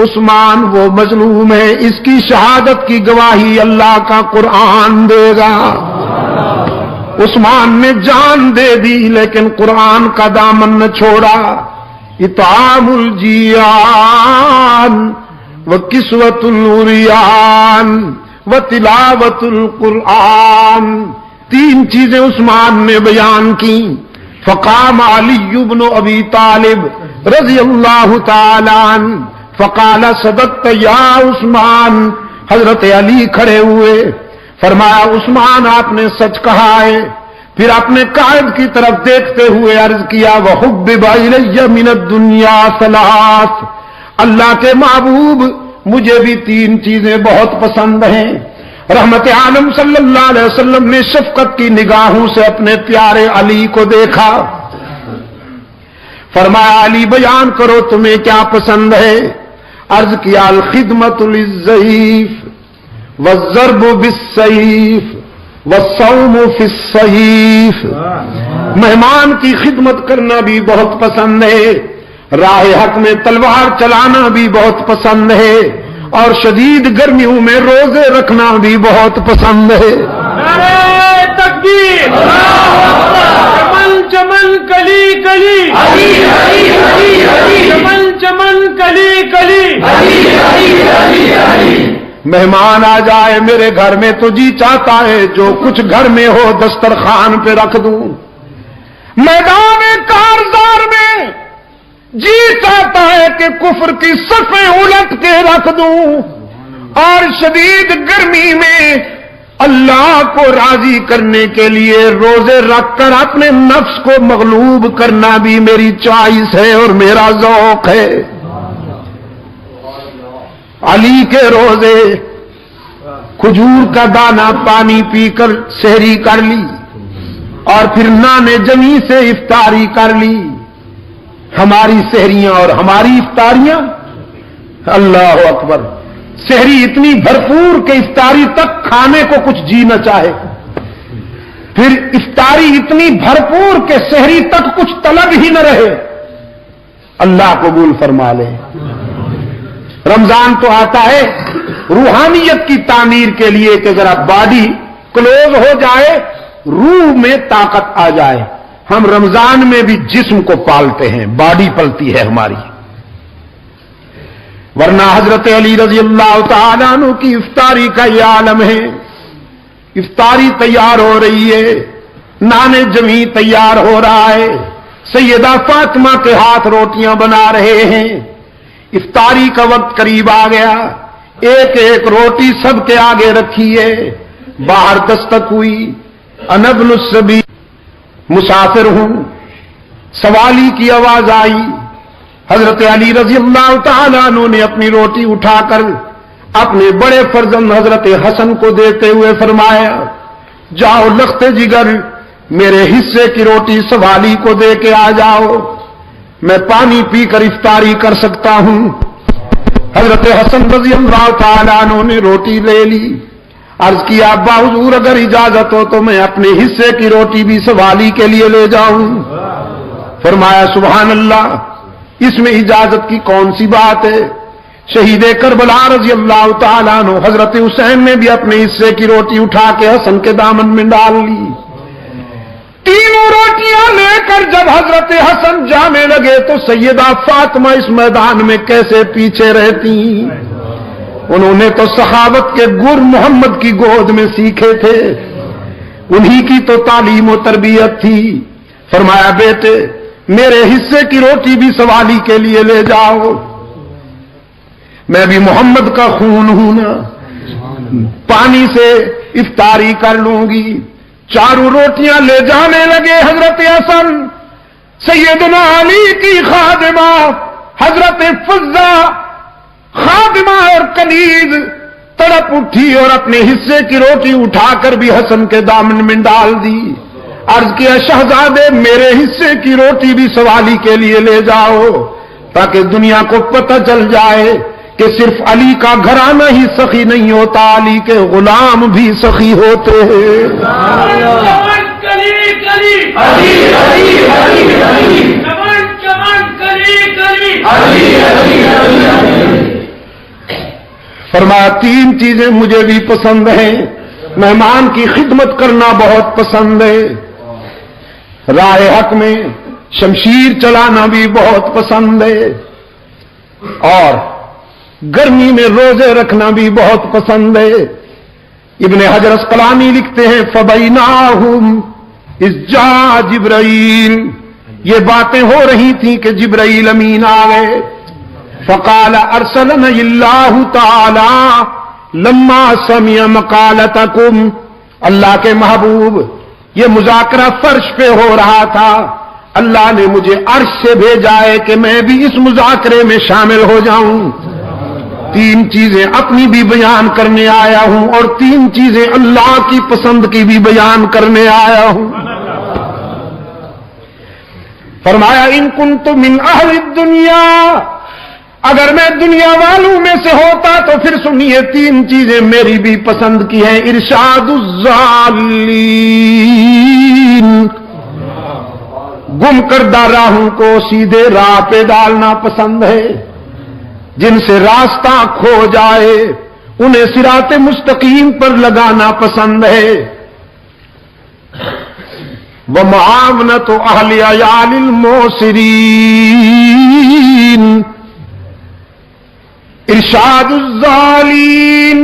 A: عثمان وہ مظلوم ہے، اس کی شہادت کی گواہی اللہ کا قرآن دے گا۔ عثمان نے جان دے دی لیکن قرآن کا دامن نہ چھوڑا۔ اطعام الجیان وکسوۃ العریان وتلاوۃ القرآن، تین چیزیں عثمان نے بیان کی۔ فقام علی بن ابی طالب رضی اللہ تعالی عنہ فقال صدقت یا عثمان، حضرت علی کھڑے ہوئے، فرمایا عثمان آپ نے سچ کہا ہے۔ پھر اپنے قائد کی طرف دیکھتے ہوئے عرض کیا وحبب الی من الدنیا ثلاث، اللہ کے محبوب مجھے بھی تین چیزیں بہت پسند ہیں۔ رحمت عالم صلی اللہ علیہ وسلم نے شفقت کی نگاہوں سے اپنے پیارے علی کو دیکھا، فرمایا علی بیان کرو تمہیں کیا پسند ہے؟ عرض کیا الخدمت للضعیف والضرب بالسیف والصوم فی الصحیف، مہمان کی خدمت کرنا بھی بہت پسند ہے، راہ حق میں تلوار چلانا بھی بہت پسند ہے، اور شدید گرمیوں میں روزے رکھنا بھی بہت پسند ہے۔
B: نعرہ تکبیر، چمن چمن کلی کلی، چمن چمن کلی کلی۔
A: مہمان آ جائے میرے گھر میں تو جی چاہتا ہے جو کچھ گھر میں ہو دسترخوان پہ رکھ دوں، میدان کارزار میں جی چاہتا ہے کہ کفر کی صفیں الٹ کے رکھ دوں، اور شدید گرمی میں اللہ کو راضی کرنے کے لیے روزے رکھ کر اپنے نفس کو مغلوب کرنا بھی میری چوائس ہے اور میرا ذوق ہے۔ علی کے روزے کھجور کا دانہ پانی پی کر سحری کر لی اور پھر نان جمی سے افطاری کر لی۔ ہماری سحریاں اور ہماری افطاریاں، اللہ اکبر، سحری اتنی بھرپور کہ افطاری تک کھانے کو کچھ جی نہ چاہے، پھر افطاری اتنی بھرپور کہ سحری تک کچھ طلب ہی نہ رہے۔ اللہ قبول فرما لے۔ رمضان تو آتا ہے روحانیت کی تعمیر کے لیے کہ ذرا باڈی کلوز ہو جائے، روح میں طاقت آ جائے۔ ہم رمضان میں بھی جسم کو پالتے ہیں، باڈی پلتی ہے ہماری، ورنہ حضرت علی رضی اللہ تعالیٰ عنہ کی افطاری کا یہ عالم ہے۔ افطاری تیار ہو رہی ہے، نان جمی تیار ہو رہا ہے، سیدہ فاطمہ کے ہاتھ روٹیاں بنا رہے ہیں۔ افطاری کا وقت قریب آ گیا، ایک ایک روٹی سب کے آگے رکھی ہے۔ باہر دستک ہوئی، انا ابن السبیل، مسافر ہوں، سوالی کی آواز آئی۔ حضرت علی رضی اللہ تعالیٰ عنہ نے اپنی روٹی اٹھا کر اپنے بڑے فرزند حضرت حسن کو دیتے ہوئے فرمایا، جاؤ لخت جگر میرے حصے کی روٹی سوالی کو دے کے آ جاؤ، میں پانی پی کر افطاری کر سکتا ہوں۔ حضرت حسن رضی اللہ تعالیٰ عنہ نے روٹی لے لی، عرض کیا ابا حضور اگر اجازت ہو تو میں اپنے حصے کی روٹی بھی سوالی کے لیے لے جاؤں۔ فرمایا سبحان اللہ، اس میں اجازت کی کون سی بات ہے۔ شہید کربلا رضی اللہ تعالیٰ عنہ حضرت حسین نے بھی اپنے حصے کی روٹی اٹھا کے حسن کے دامن میں ڈال لی۔ تینوں روٹیاں لے کر جب حضرت حسن جانے لگے تو سیدہ فاطمہ اس میدان میں کیسے پیچھے رہتی؟ انہوں نے تو سخاوت کے گر محمد کی گود میں سیکھے تھے، انہی کی تو تعلیم و تربیت تھی۔ فرمایا بیٹے میرے حصے کی روٹی بھی سوالی کے لیے لے جاؤ، میں بھی محمد کا خون ہوں نا، پانی سے افطاری کر لوں گی۔ چاروں روٹیاں لے جانے لگے حضرت حسن، سیدنا علی کی خادمہ حضرت فضہ خادمہ اور کنیز تڑپ اٹھی اور اپنے حصے کی روٹی اٹھا کر بھی حسن کے دامن میں ڈال دی۔ عرض کیا شہزادے میرے حصے کی روٹی بھی سوالی کے لیے لے جاؤ، تاکہ دنیا کو پتہ چل جائے کہ صرف علی کا گھرانہ ہی سخی نہیں ہوتا، علی کے غلام بھی سخی ہوتے ہیں۔ فرمایا تین چیزیں مجھے بھی پسند ہیں، مہمان کی خدمت کرنا بہت پسند ہے، راہ حق میں شمشیر چلانا بھی بہت پسند ہے، اور گرمی میں روزے رکھنا بھی بہت پسند ہے۔ ابن حجر اسقلانی لکھتے ہیں فبیناہم اذ جاء جبرائیل، یہ باتیں ہو رہی تھیں کہ جبرائیل امین آ گئے۔ فقال ارسلنا اللہ تعالی لما سمع مقالتکم، اللہ کے محبوب یہ مذاکرہ فرش پہ ہو رہا تھا، اللہ نے مجھے عرش سے بھیجا ہے کہ میں بھی اس مذاکرے میں شامل ہو جاؤں۔ تین چیزیں اپنی بھی بیان کرنے آیا ہوں اور تین چیزیں اللہ کی پسند کی بھی بیان کرنے آیا ہوں۔ فرمایا ان کنت من اہل الدنیا، اگر میں دنیا والوں میں سے ہوتا تو پھر سنیے تین چیزیں میری بھی پسند کی ہیں۔ ارشاد الضالین، گم کردہ راہوں کو سیدھے راہ پہ ڈالنا پسند ہے، جن سے راستہ کھو جائے انہیں صراط مستقیم پر لگانا پسند ہے۔ ومعاونۃ اہل عیال الموسرین، ارشاد الظالین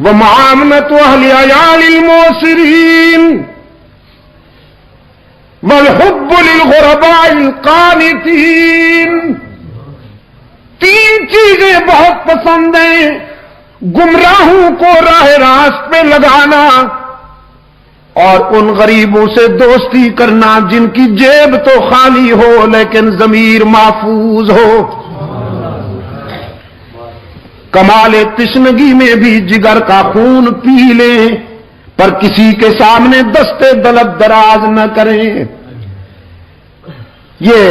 A: ومعاملۃ اہل عیال الموسرین والحب للغرباء القانتین. تین چیزیں بہت پسند ہیں: گمراہوں کو راہ راست پہ لگانا، اور ان غریبوں سے دوستی کرنا جن کی جیب تو خالی ہو لیکن ضمیر محفوظ ہو. کمال تشنگی میں بھی جگر کا خون پی لیں پر کسی کے سامنے دستے دلت دراز نہ کریں. یہ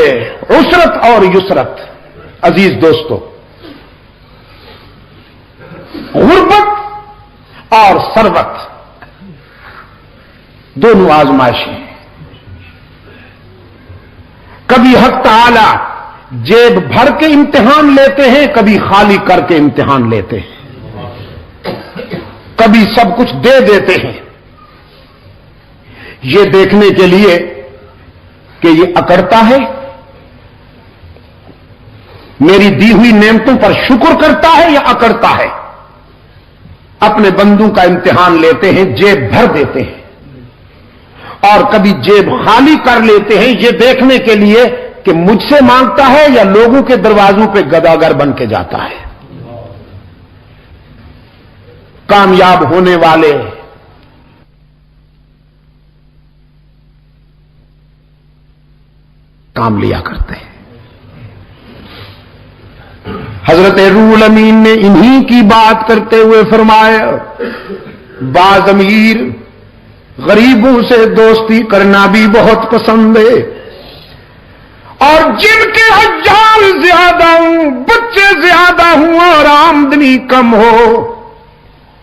A: عسرت اور یسرت. عزیز دوستو، غربت اور ثروت دونوں آزمائشیں ہیں. کبھی حق تعالی جیب بھر کے امتحان لیتے ہیں، کبھی خالی کر کے امتحان لیتے ہیں، کبھی سب کچھ دے دیتے ہیں یہ دیکھنے کے لیے کہ یہ اکڑتا ہے، میری دی ہوئی نعمتوں پر شکر کرتا ہے یا اکڑتا ہے. اپنے بندوں کا امتحان لیتے ہیں، جیب بھر دیتے ہیں، اور کبھی جیب خالی کر لیتے ہیں یہ دیکھنے کے لیے کہ مجھ سے مانگتا ہے یا لوگوں کے دروازوں پہ گداگر بن کے جاتا ہے. کامیاب ہونے والے کام لیا کرتے ہیں. حضرت روح الامین نے انہی کی بات کرتے ہوئے فرمایا: بعض امیر غریبوں سے دوستی کرنا بھی بہت پسند ہے، اور جن کے حجال زیادہ ہوں، بچے زیادہ ہوں اور آمدنی کم ہو،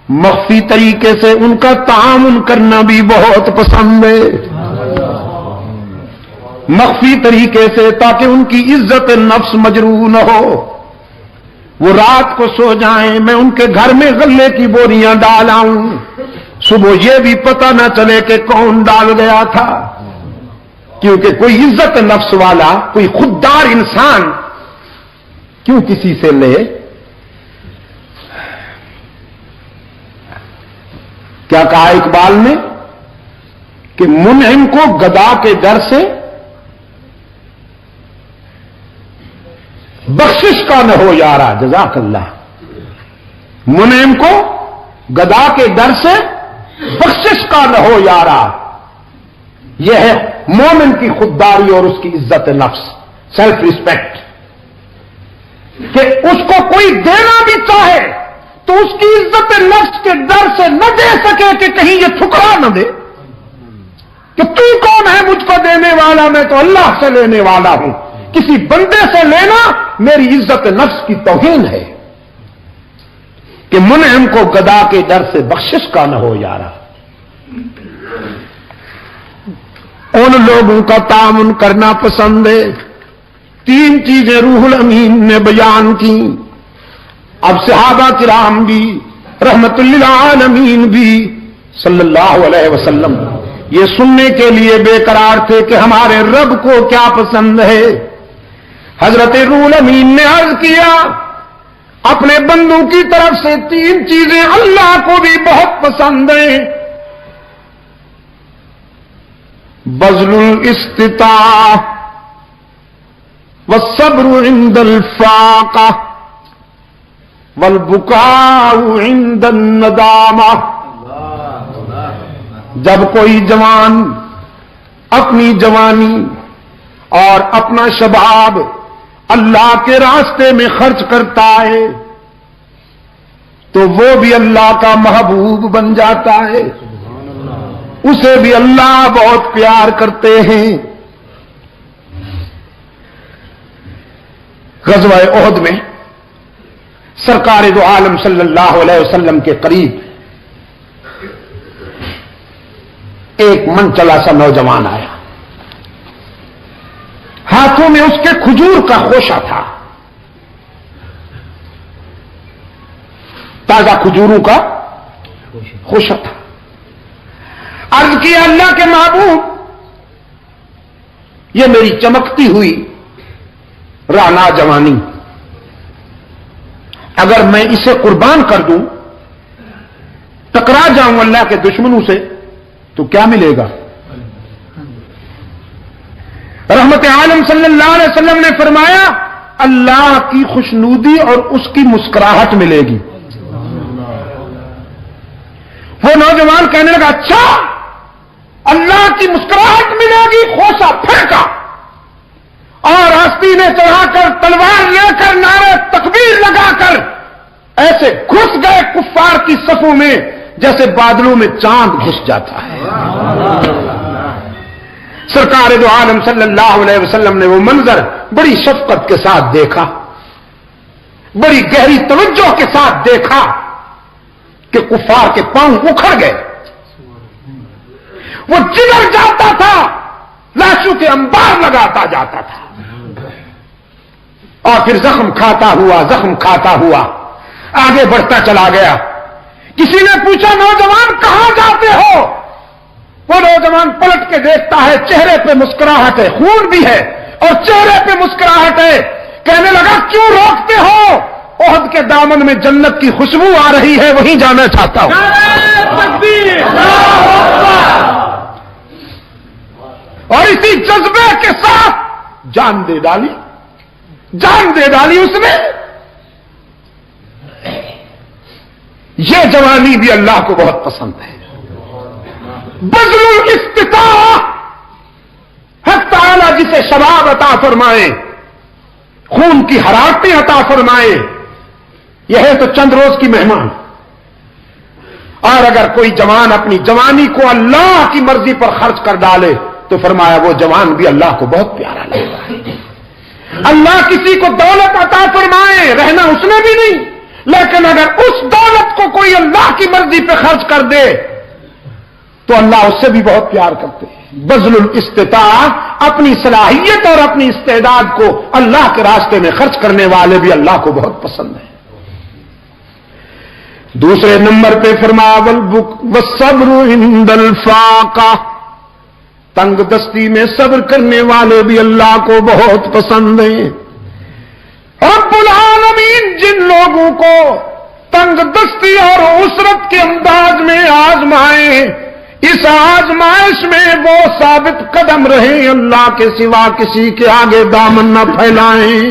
A: مخفی طریقے سے ان کا تعامل کرنا بھی بہت پسند ہے. مخفی طریقے سے، تاکہ ان کی عزت نفس مجروح نہ ہو. وہ رات کو سو جائیں، میں ان کے گھر میں غلے کی بوریاں ڈال آؤں، صبح یہ بھی پتہ نہ چلے کہ کون ڈال گیا تھا. کیونکہ کوئی عزت نفس والا، کوئی خوددار انسان کیوں کسی سے لے؟ کیا کہا اقبال نے کہ منعم کو گدا کے ڈر سے بخشش کا نہ ہو یارا. جزاک اللہ. منعم کو گدا کے ڈر سے بخشش کا نہ ہو یارا. یہ ہے مومن کی خودداری اور اس کی عزت نفس، سیلف ریسپیکٹ، کہ اس کو کوئی دینا بھی چاہے تو اس کی عزت نفس کے ڈر سے نہ دے سکے کہ کہیں یہ ٹھکرا نہ دے کہ تو کون ہے مجھ کو دینے والا، میں تو اللہ سے لینے والا ہوں. کسی بندے سے لینا میری عزت نفس کی توہین ہے. کہ منعم کو گدا کے ڈر سے بخشش کا نہ ہو یارا. ان لوگوں کا تعاون کرنا پسند ہے. تین چیزیں روح الامین نے بیان کی. اب صحابہ کرام بھی رحمت للعالمین بھی صلی اللہ علیہ وسلم یہ سننے کے لیے بے قرار تھے کہ ہمارے رب کو کیا پسند ہے. حضرت روح الامین نے عرض کیا اپنے بندوں کی طرف سے تین چیزیں اللہ کو بھی بہت پسند ہیں: بذل الاستطاعة والصبر عند الفاقة والبكاء عند الندامة. جب کوئی جوان اپنی جوانی اور اپنا شباب اللہ کے راستے میں خرچ کرتا ہے تو وہ بھی اللہ کا محبوب بن جاتا ہے. اسے بھی اللہ بہت پیار کرتے ہیں. غزوہ احد میں سرکار دو عالم صلی اللہ علیہ وسلم کے قریب ایک من چلا سا نوجوان آیا. ہاتھوں میں اس کے کھجور کا خوشہ تھا، تازہ کھجوروں کا خوشہ تھا. عرض کیا اللہ کے محبوب، یہ میری چمکتی ہوئی رانا جوانی اگر میں اسے قربان کر دوں، ٹکرا جاؤں اللہ کے دشمنوں سے، تو کیا ملے گا؟ رحمت عالم صلی اللہ علیہ وسلم نے فرمایا اللہ کی خوشنودی اور اس کی مسکراہٹ ملے گی۔ وہ نوجوان کہنے لگا اچھا اللہ کی مسکراہٹ ملے گی، خوشا پھینکا اور ہستی نے چڑھا کر تلوار لے کر نعرے تکبیر لگا کر ایسے گھس گئے کفار کی صفوں میں جیسے بادلوں میں چاند گھس جاتا ہے۔ سرکار دو عالم صلی اللہ علیہ وسلم نے وہ منظر بڑی شفقت کے ساتھ دیکھا، بڑی گہری توجہ کے ساتھ دیکھا کہ کفار کے پاؤں اکھڑ گئے، وہ جدھر جاتا تھا لاشوں کے انبار لگاتا جاتا تھا، اور پھر زخم کھاتا ہوا آگے بڑھتا چلا گیا۔ کسی نے پوچھا نوجوان کہاں جاتے ہو؟ وہ نوجوان پلٹ کے دیکھتا ہے، چہرے پہ مسکراہٹ ہے، خون بھی ہے اور چہرے پہ مسکراہٹ ہے۔ کہنے لگا کیوں روکتے ہو؟ احد کے دامن میں جنت کی خوشبو آ رہی ہے، وہیں جانا چاہتا ہوں۔
B: تکبیر!
A: اور اسی جذبے کے ساتھ جان دے ڈالی اس نے۔ یہ جوانی بھی اللہ کو بہت پسند ہے۔ بذل الاستطاعہ، حق تعالی جسے شباب عطا فرمائے، خون کی حرارتیں عطا فرمائے، یہ ہے تو چند روز کی مہمان، اور اگر کوئی جوان اپنی جوانی کو اللہ کی مرضی پر خرچ کر ڈالے تو فرمایا وہ جوان بھی اللہ کو بہت پیارا لگتا ہے۔ اللہ کسی کو دولت عطا فرمائے، رہنا اس نے بھی نہیں، لیکن اگر اس دولت کو کوئی اللہ کی مرضی پہ خرچ کر دے تو اللہ اس سے بھی بہت پیار کرتے ہیں۔ بذل الاستطاعہ، اپنی صلاحیت اور اپنی استعداد کو اللہ کے راستے میں خرچ کرنے والے بھی اللہ کو بہت پسند ہیں۔ دوسرے نمبر پہ فرمایا والصبر عند الفاقہ، تنگ دستی میں صبر کرنے والے بھی اللہ کو بہت پسند ہیں۔ رب العالمین جن لوگوں کو تنگ دستی اور عسرت کے انداز میں آزمائے، اس آزمائش میں وہ ثابت قدم رہیں، اللہ کے سوا کسی کے آگے دامن نہ پھیلائیں،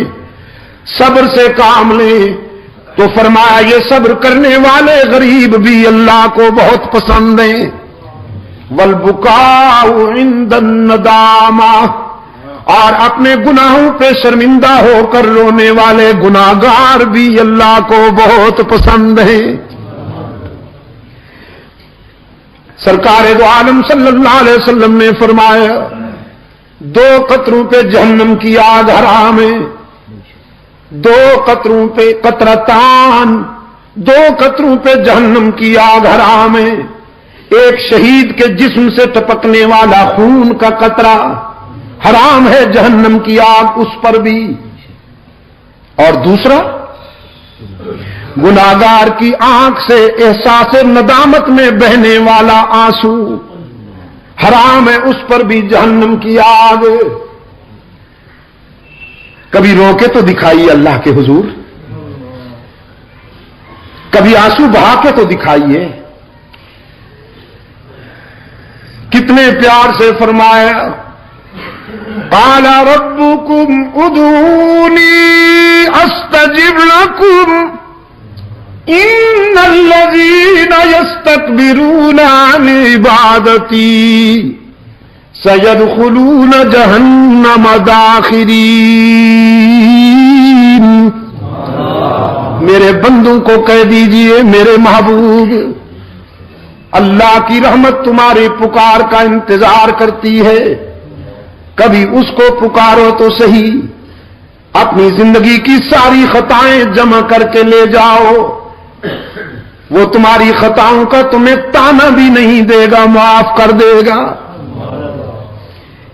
A: صبر سے کام لیں، تو فرمایا یہ صبر کرنے والے غریب بھی اللہ کو بہت پسند ہیں۔ والبکاء عند الندامہ، اور اپنے گناہوں پہ شرمندہ ہو کر رونے والے گناہگار بھی اللہ کو بہت پسند ہیں۔ سرکار دو عالم صلی اللہ علیہ وسلم نے فرمایا 2 قطروں پہ جہنم کی آگ حرام ہے، 2 قطروں پہ قطرتان، 2 قطروں پہ جہنم کی آگ حرام ہے۔ ایک شہید کے جسم سے ٹپکنے والا خون کا قطرہ حرام ہے، جہنم کی آگ اس پر بھی، اور دوسرا گناہگار کی آنکھ سے احساس ندامت میں بہنے والا آنسو حرام ہے، اس پر بھی جہنم کی آگ۔ کبھی رو کے تو دکھائیے اللہ کے حضور، کبھی آنسو بہا کے تو دکھائیے۔ کتنے پیار سے فرمایا قال ربكم ادعوني استجب لكم ان الذين يستكبرون عن عبادتي سيدخلون جهنم داخرين۔ میرے بندوں کو کہہ دیجئے میرے محبوب، اللہ کی رحمت تمہاری پکار کا انتظار کرتی ہے، کبھی اس کو پکارو تو صحیح، اپنی زندگی کی ساری خطائیں جمع کر کے لے جاؤ، وہ تمہاری خطاؤں کا تمہیں تانا بھی نہیں دے گا، معاف کر دے گا۔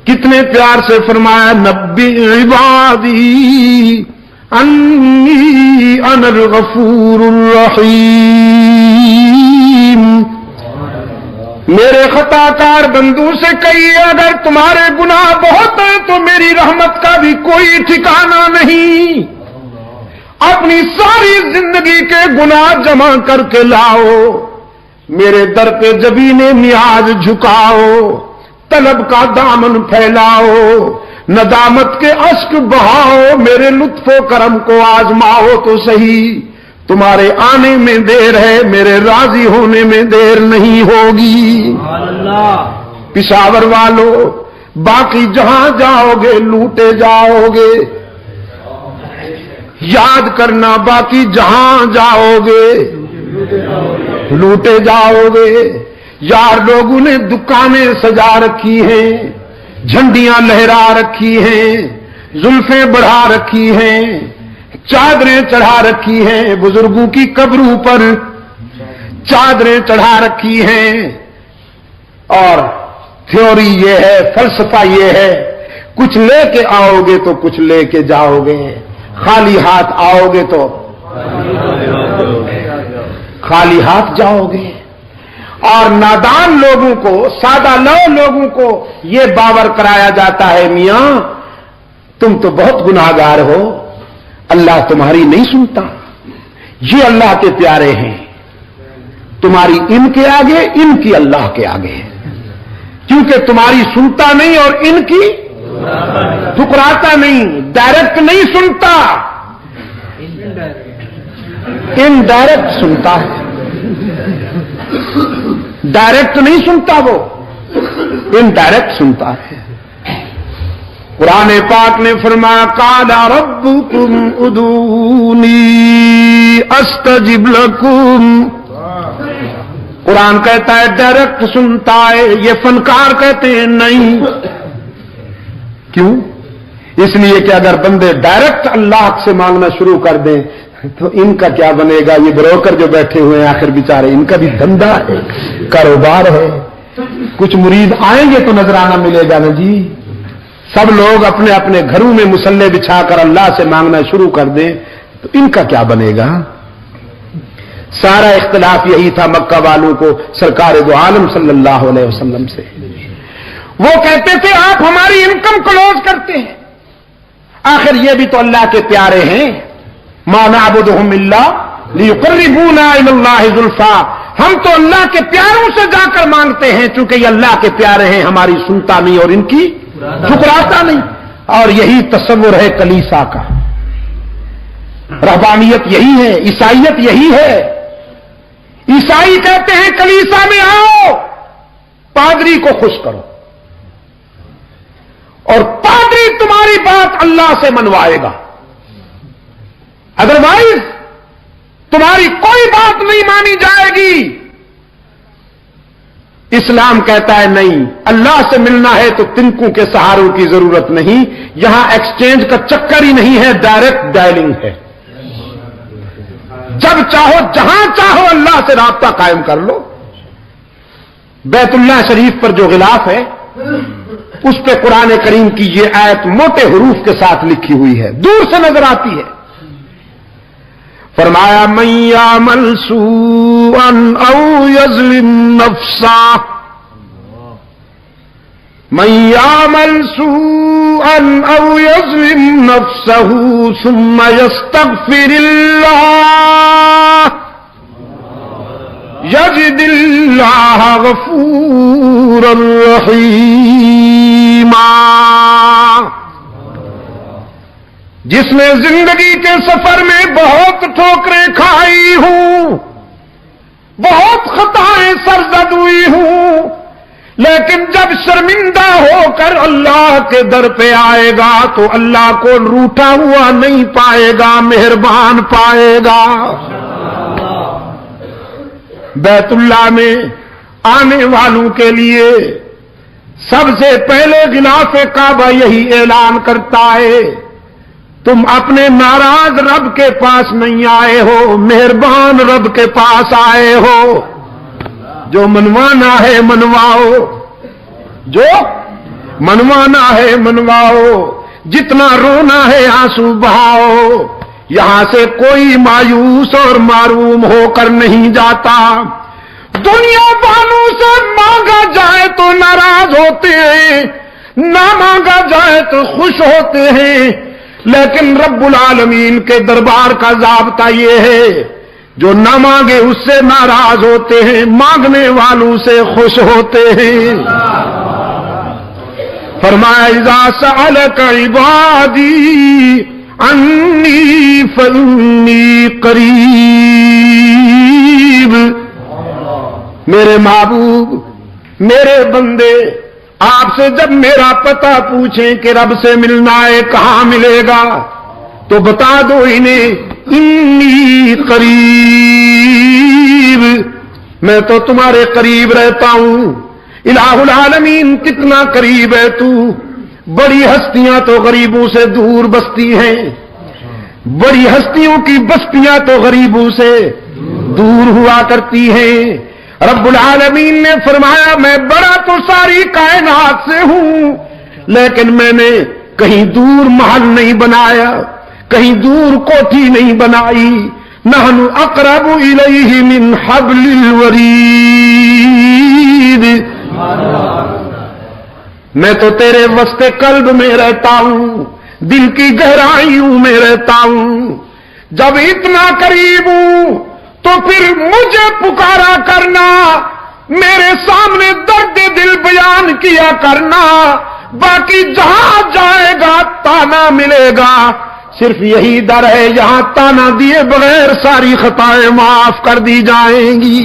A: کتنے پیار سے فرمایا نبی عبادی انی انا الغفور الرحیم۔ میرے خطا کار بندوں سے کہیے اگر تمہارے گناہ بہت ہیں تو میری رحمت کا بھی کوئی ٹھکانہ نہیں، اپنی ساری زندگی کے گناہ جمع کر کے لاؤ، میرے در پہ جبین نیاز جھکاؤ، طلب کا دامن پھیلاؤ، ندامت کے اشک بہاؤ، میرے لطف و کرم کو آزماؤ تو صحیح، تمہارے آنے میں دیر ہے، میرے راضی ہونے میں دیر نہیں ہوگی۔ پشاور والو، باقی جہاں جاؤ گے لوٹے جاؤ گے، یاد کرنا باقی جہاں جاؤ گے لوٹے جاؤ گے۔ یار لوگوں نے دکانیں سجا رکھی ہیں، جھنڈیاں لہرا رکھی ہیں، زلفیں بڑھا رکھی ہیں، چادریں چڑھا رکھی ہیں، بزرگوں کی قبروں پر چادریں چڑھا رکھی ہیں، اور تھیوری یہ ہے، فلسفہ یہ ہے، کچھ لے کے آؤ گے تو کچھ لے کے جاؤ گے، خالی ہاتھ آؤ گے تو خالی ہاتھ جاؤ گے۔ اور نادان لوگوں کو، سادہ لوگوں کو یہ باور کرایا جاتا ہے، میاں تم تو بہت گناہگار ہو، اللہ تمہاری نہیں سنتا۔ یہ اللہ کے پیارے ہیں، تمہاری ان کے آگے، ان کی اللہ کے آگے، کیونکہ تمہاری سنتا نہیں اور ان کی ٹھکراتا نہیں، ڈائریکٹ نہیں سنتا، انڈائریکٹ سنتا ہے، ڈائریکٹ نہیں سنتا، وہ انڈائریکٹ سنتا ہے۔ قرآن پاک نے فرمایا قال ربکم ادعونی استجب لکم۔ قرآن کہتا ہے ڈائریکٹ سنتا ہے، یہ فنکار کہتے ہیں نہیں۔ کیوں؟ اس لیے کہ اگر بندے ڈائریکٹ اللہ سے مانگنا شروع کر دیں تو ان کا کیا بنے گا؟ یہ بروکر جو بیٹھے ہوئے ہیں آخر بیچارے، ان کا بھی دھندا ہے، کاروبار ہے، کچھ مرید آئیں گے تو نذرانہ ملے گا نا جی۔ سب لوگ اپنے اپنے گھروں میں مصلے بچھا کر اللہ سے مانگنا شروع کر دیں تو ان کا کیا بنے گا؟ سارا اختلاف یہی تھا مکہ والوں کو سرکار دو عالم صلی اللہ علیہ وسلم سے۔ وہ کہتے تھے آپ ہماری انکم کلوز کرتے ہیں، آخر یہ بھی تو اللہ کے پیارے ہیں، ما نعبدهم الا لیقربونا الی اللہ زلفا، ہم تو اللہ کے پیاروں سے جا کر مانگتے ہیں، چونکہ یہ اللہ کے پیارے ہیں، ہماری سنتا نہیں اور ان کی ٹھکراتا نہیں۔ اور یہی تصور ہے کلیسا کا، رہبانیت یہی ہے، عیسائیت یہی ہے۔ عیسائی کہتے ہیں کلیسا میں آؤ، پادری کو خوش کرو، اور پادری تمہاری بات اللہ سے منوائے گا، ادروائز تمہاری کوئی بات نہیں مانی جائے گی۔ اسلام کہتا ہے نہیں، اللہ سے ملنا ہے تو تنکوں کے سہاروں کی ضرورت نہیں، یہاں ایکسچینج کا چکر ہی نہیں ہے، ڈائریکٹ ڈائلنگ ہے، جب چاہو جہاں چاہو اللہ سے رابطہ قائم کر لو۔ بیت اللہ شریف پر جو غلاف ہے اس پہ قرآن کریم کی یہ آیت موٹے حروف کے ساتھ لکھی ہوئی ہے، دور سے نظر آتی ہے۔ فرمایا من یعمل سوءا او یظلم نفسا، من یعمل سوءا او یظلم نفسه ثم یستغفر اللہ یجد اللہ غفورا رحیما۔ جس نے زندگی کے سفر میں بہت ٹھوکریں کھائی ہوں، بہت خطائیں سرزد ہوئی ہوں، لیکن جب شرمندہ ہو کر اللہ کے در پہ آئے گا تو اللہ کو روٹھا ہوا نہیں پائے گا، مہربان پائے گا۔ بیت اللہ میں آنے والوں کے لیے سب سے پہلے غلاف کعبہ یہی اعلان کرتا ہے، تم اپنے ناراض رب کے پاس نہیں آئے ہو، مہربان رب کے پاس آئے ہو۔ جو منوانا ہے منواؤ، جو منوانا ہے منواؤ، جتنا رونا ہے آنسو بہاؤ، یہاں سے کوئی مایوس اور معروم ہو کر نہیں جاتا۔ دنیا والوں سے مانگا جائے تو ناراض ہوتے ہیں، نہ مانگا جائے تو خوش ہوتے ہیں، لیکن رب العالمین کے دربار کا ضابطہ یہ ہے، جو نہ مانگے اس سے ناراض ہوتے ہیں، مانگنے والوں سے خوش ہوتے ہیں۔ فرمایا اذا سألک عبادی انی فانی قریب، میرے محبوب، میرے بندے آپ سے جب میرا پتہ پوچھیں کہ رب سے ملنا ہے کہاں ملے گا، تو بتا دو انہیں انی قریب، میں تو تمہارے قریب رہتا ہوں۔ الہ العالمین کتنا قریب ہے تو، بڑی ہستیاں تو غریبوں سے دور بستی ہیں، بڑی ہستیوں کی بستیاں تو غریبوں سے دور ہوا کرتی ہیں۔ رب العالمین نے فرمایا میں بڑا تو ساری کائنات سے ہوں، لیکن میں نے کہیں دور محل نہیں بنایا، کہیں دور کوٹھی نہیں بنائی۔ نحن اقرب الیہ من حبل الورید، میں تو تیرے وسط قلب میں رہتا ہوں، دل کی گہرائیوں میں رہتا ہوں۔ جب اتنا قریب ہوں تو پھر مجھے پکارا کرنا، میرے سامنے درد دل بیان کیا کرنا، باقی جہاں جائے گا تانا ملے گا۔ صرف یہی در ہے یہاں تانا دیے بغیر ساری خطائیں معاف کر دی جائیں گی۔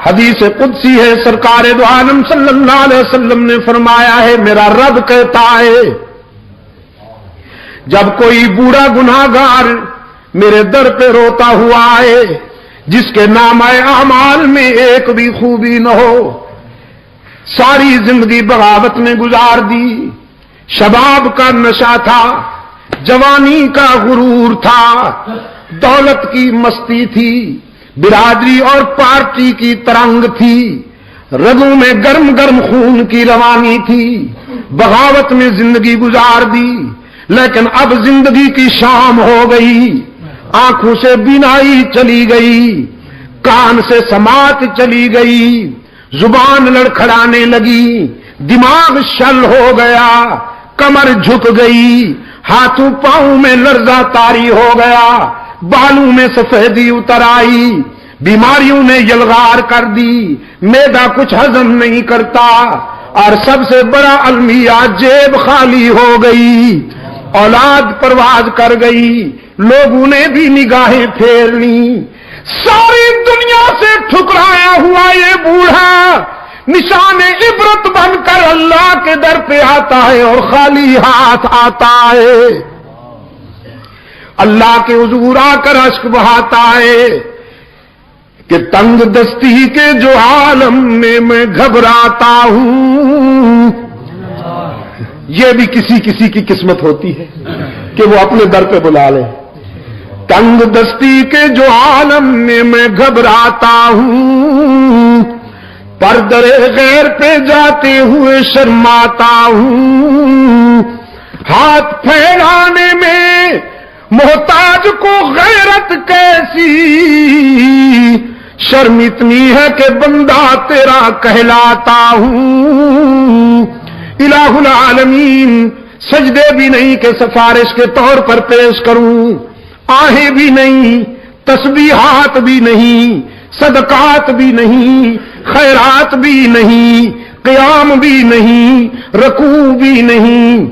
A: حدیث قدسی ہے، سرکار دو عالم صلی اللہ علیہ وسلم نے فرمایا ہے، میرا رب کہتا ہے جب کوئی بوڑھا گناہگار میرے در پہ روتا ہوا آئے، جس کے نامہ اعمال میں ایک بھی خوبی نہ ہو، ساری زندگی بغاوت میں گزار دی، شباب کا نشہ تھا، جوانی کا غرور تھا، دولت کی مستی تھی، برادری اور پارٹی کی ترنگ تھی، رگوں میں گرم گرم خون کی روانی تھی، بغاوت میں زندگی گزار دی۔ لیکن اب زندگی کی شام ہو گئی، آنکھوں سے بینائی چلی گئی، کان سے سماعت چلی گئی، زبان لڑکھڑانے لگی، دماغ شل ہو گیا، کمر جھک گئی، ہاتھوں پاؤں میں لرزہ طاری ہو گیا، بالوں میں سفیدی اتر آئی، بیماریوں نے یلغار کر دی، معدہ کچھ ہضم نہیں کرتا، اور سب سے بڑا المیہ جیب خالی ہو گئی، اولاد پرواز کر گئی، لوگوں نے بھی نگاہیں پھیر لی، ساری دنیا سے ٹھکرایا ہوا یہ بوڑھا نشان عبرت بن کر اللہ کے در پہ آتا ہے اور خالی ہاتھ آتا ہے، اللہ کے حضور آ کر اشک بہاتا ہے کہ تنگ دستی کے جو عالم میں میں گھبراتا ہوں۔ یہ بھی کسی کسی کی قسمت ہوتی ہے کہ وہ اپنے در پہ بلا لے۔ تنگ دستی کے جو عالم میں میں گھبراتا ہوں، پردرے غیر پہ جاتے ہوئے شرماتا ہوں، ہاتھ پھیلانے میں محتاج کو غیرت کیسی، شرم اتنی ہے کہ بندہ تیرا کہلاتا ہوں۔ الہ العالمین سجدے بھی نہیں کہ سفارش کے طور پر پیش کروں، آہیں بھی نہیں، تسبیحات بھی نہیں، صدقات بھی نہیں، خیرات بھی نہیں، قیام بھی نہیں، رکوع بھی نہیں،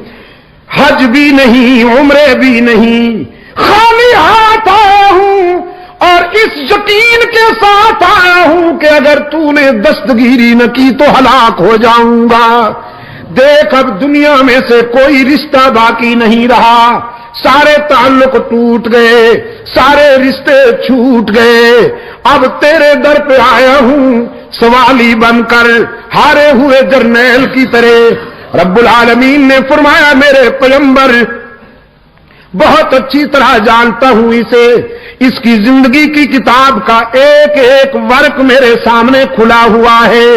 A: حج بھی نہیں، عمرے بھی نہیں، خالی ہاتھ آیا ہوں اور اس یقین کے ساتھ آیا ہوں کہ اگر تو نے دستگیری نہ کی تو ہلاک ہو جاؤں گا۔ دیکھ اب دنیا میں سے کوئی رشتہ باقی نہیں رہا، سارے تعلق ٹوٹ گئے، سارے رشتے چھوٹ گئے، اب تیرے در پہ آیا ہوں سوالی بن کر، ہارے ہوئے جرنیل کی طرح۔ رب العالمین نے فرمایا میرے پیغمبر بہت اچھی طرح جانتا ہوں اسے، اس کی زندگی کی کتاب کا ایک ایک ورق میرے سامنے کھلا ہوا ہے،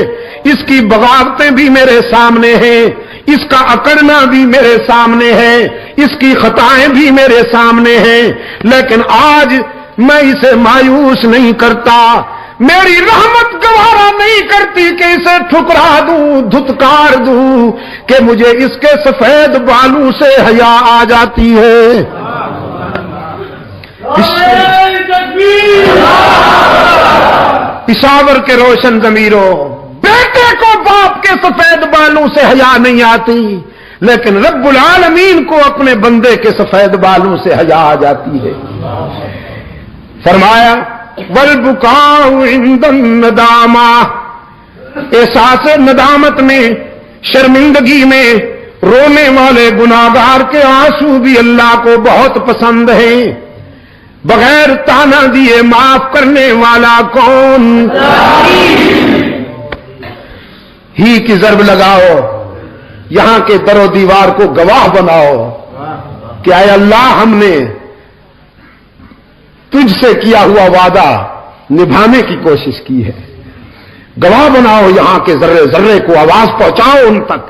A: اس کی بغاوتیں بھی میرے سامنے ہیں، اس کا اکڑنا بھی میرے سامنے ہے، اس کی خطائیں بھی میرے سامنے ہیں، لیکن آج میں اسے مایوس نہیں کرتا، میری رحمت گوارا نہیں کرتی کہ اسے ٹھکرا دوں، دھتکار دوں، کہ مجھے اس کے سفید بالوں سے حیا آ جاتی ہے۔ پشاور کے روشن ضمیروں، بیٹے کو باپ کے سفید بالوں سے حیا نہیں آتی، لیکن رب العالمین کو اپنے بندے کے سفید بالوں سے حیا آ جاتی ہے۔ فرمایا والبکاء عند الندامہ، احساس ندامت میں، شرمندگی میں رونے والے گناہگار کے آنسو بھی اللہ کو بہت پسند ہیں۔ بغیر تانا دیے معاف کرنے والا کون؟ ہی کی ضرب لگاؤ، یہاں کے در و دیوار کو گواہ بناؤ کہ اے اللہ ہم نے تجھ سے کیا ہوا وعدہ نبھانے کی کوشش کی ہے۔ گواہ بناؤ یہاں کے ذرے ذرے کو، آواز پہنچاؤ ان تک۔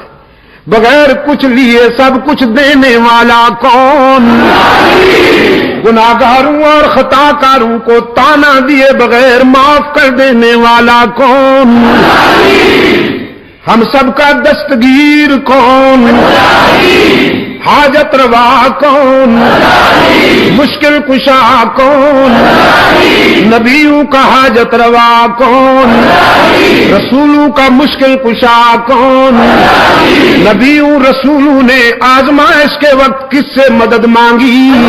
A: بغیر کچھ لیے سب کچھ دینے والا کون؟ گناہگاروں اور خطا کاروں کو تانا دیے بغیر معاف کر دینے والا کون؟ ہم سب کا دستگیر کون؟ حاجت روا کون؟ مشکل کشا کون؟ نبیوں کا حاجت روا کون؟ رسولوں کا مشکل کشا کون؟ نبیوں رسولوں نے آزمائش کے وقت کس سے مدد مانگی؟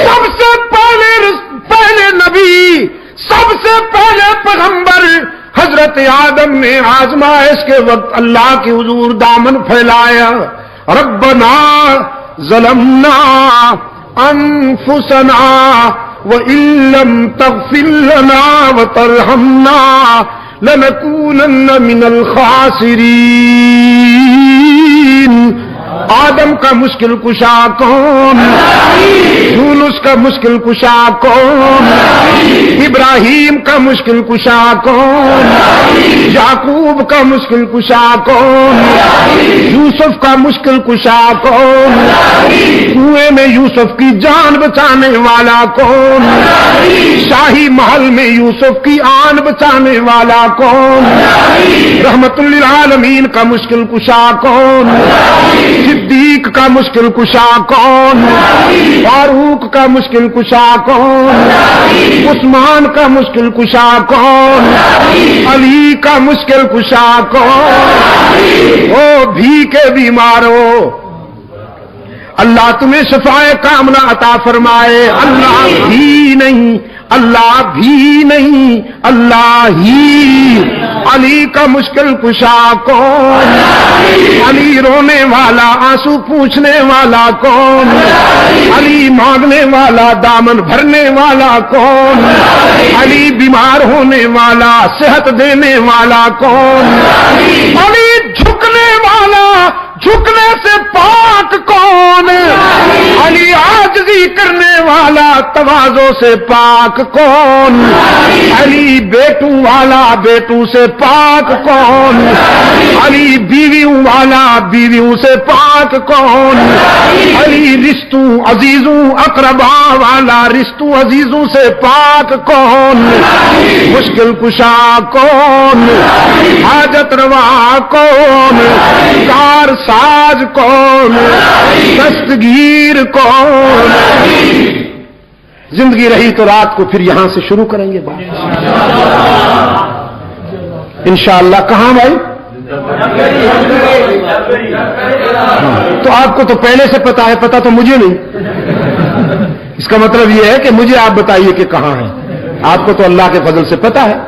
A: سب سے پہلے نبی، سب سے پہلے پیغمبر حضرت آدم نے آزمائش کے وقت اللہ کے حضور دامن پھیلایا، ربنا ظلمنا انفسنا وان لم تغفر لنا وترحمنا لنکونن من الخاسرین۔ آدم کا مشکل کشا کون؟ یونس کا مشکل کشا کون؟ ابراہیم کا مشکل کشا کون؟ یعقوب کا مشکل کشا کون؟ یوسف کا مشکل کشا کون؟ کنویں میں یوسف کی جان بچانے والا کون؟ شاہی محل میں یوسف کی آن بچانے والا کون؟ رحمت للعالمین کا مشکل کشا کون؟ صدیق کا مشکل کشا کون؟ فاروق کا مشکل کشا کون؟ عثمان کا مشکل کشا کون؟ علی کا مشکل کشا کون؟ او بھی کے بیمارو، اللہ تمہیں شفائے کاملہ عطا فرمائے۔ اللہ بھی نہیں، اللہ بھی نہیں، اللہ ہی۔ علی کا مشکل کشا کون؟ علی رونے والا، آنسو پوچھنے والا کون؟ علی مانگنے والا، دامن بھرنے والا کون؟ علی بیمار ہونے والا، صحت دینے والا کون؟ علی جھکنے والا، جھکنے سے پاک کون؟ علی عاجزی کرنے والا، تواضع سے پاک کون؟ علی بیٹوں والا، بیٹوں سے پاک کون؟ علی بیویوں والا، بیویوں سے پاک کون؟ علی رشتوں عزیزوں اقربا والا، رشتوں عزیزوں سے پاک کون؟ مشکل کشا کون؟ حاجت روا کون؟ کار ساز کون؟ دستگیر کون؟ زندگی رہی تو رات کو پھر یہاں سے شروع کریں گے بات انشاءاللہ۔ کہاں بھائی؟ تو آپ کو تو پہلے سے پتا ہے، پتا تو مجھے نہیں۔ اس کا مطلب یہ ہے کہ مجھے آپ بتائیے کہ کہاں ہے۔ آپ کو تو اللہ کے فضل سے پتا ہے۔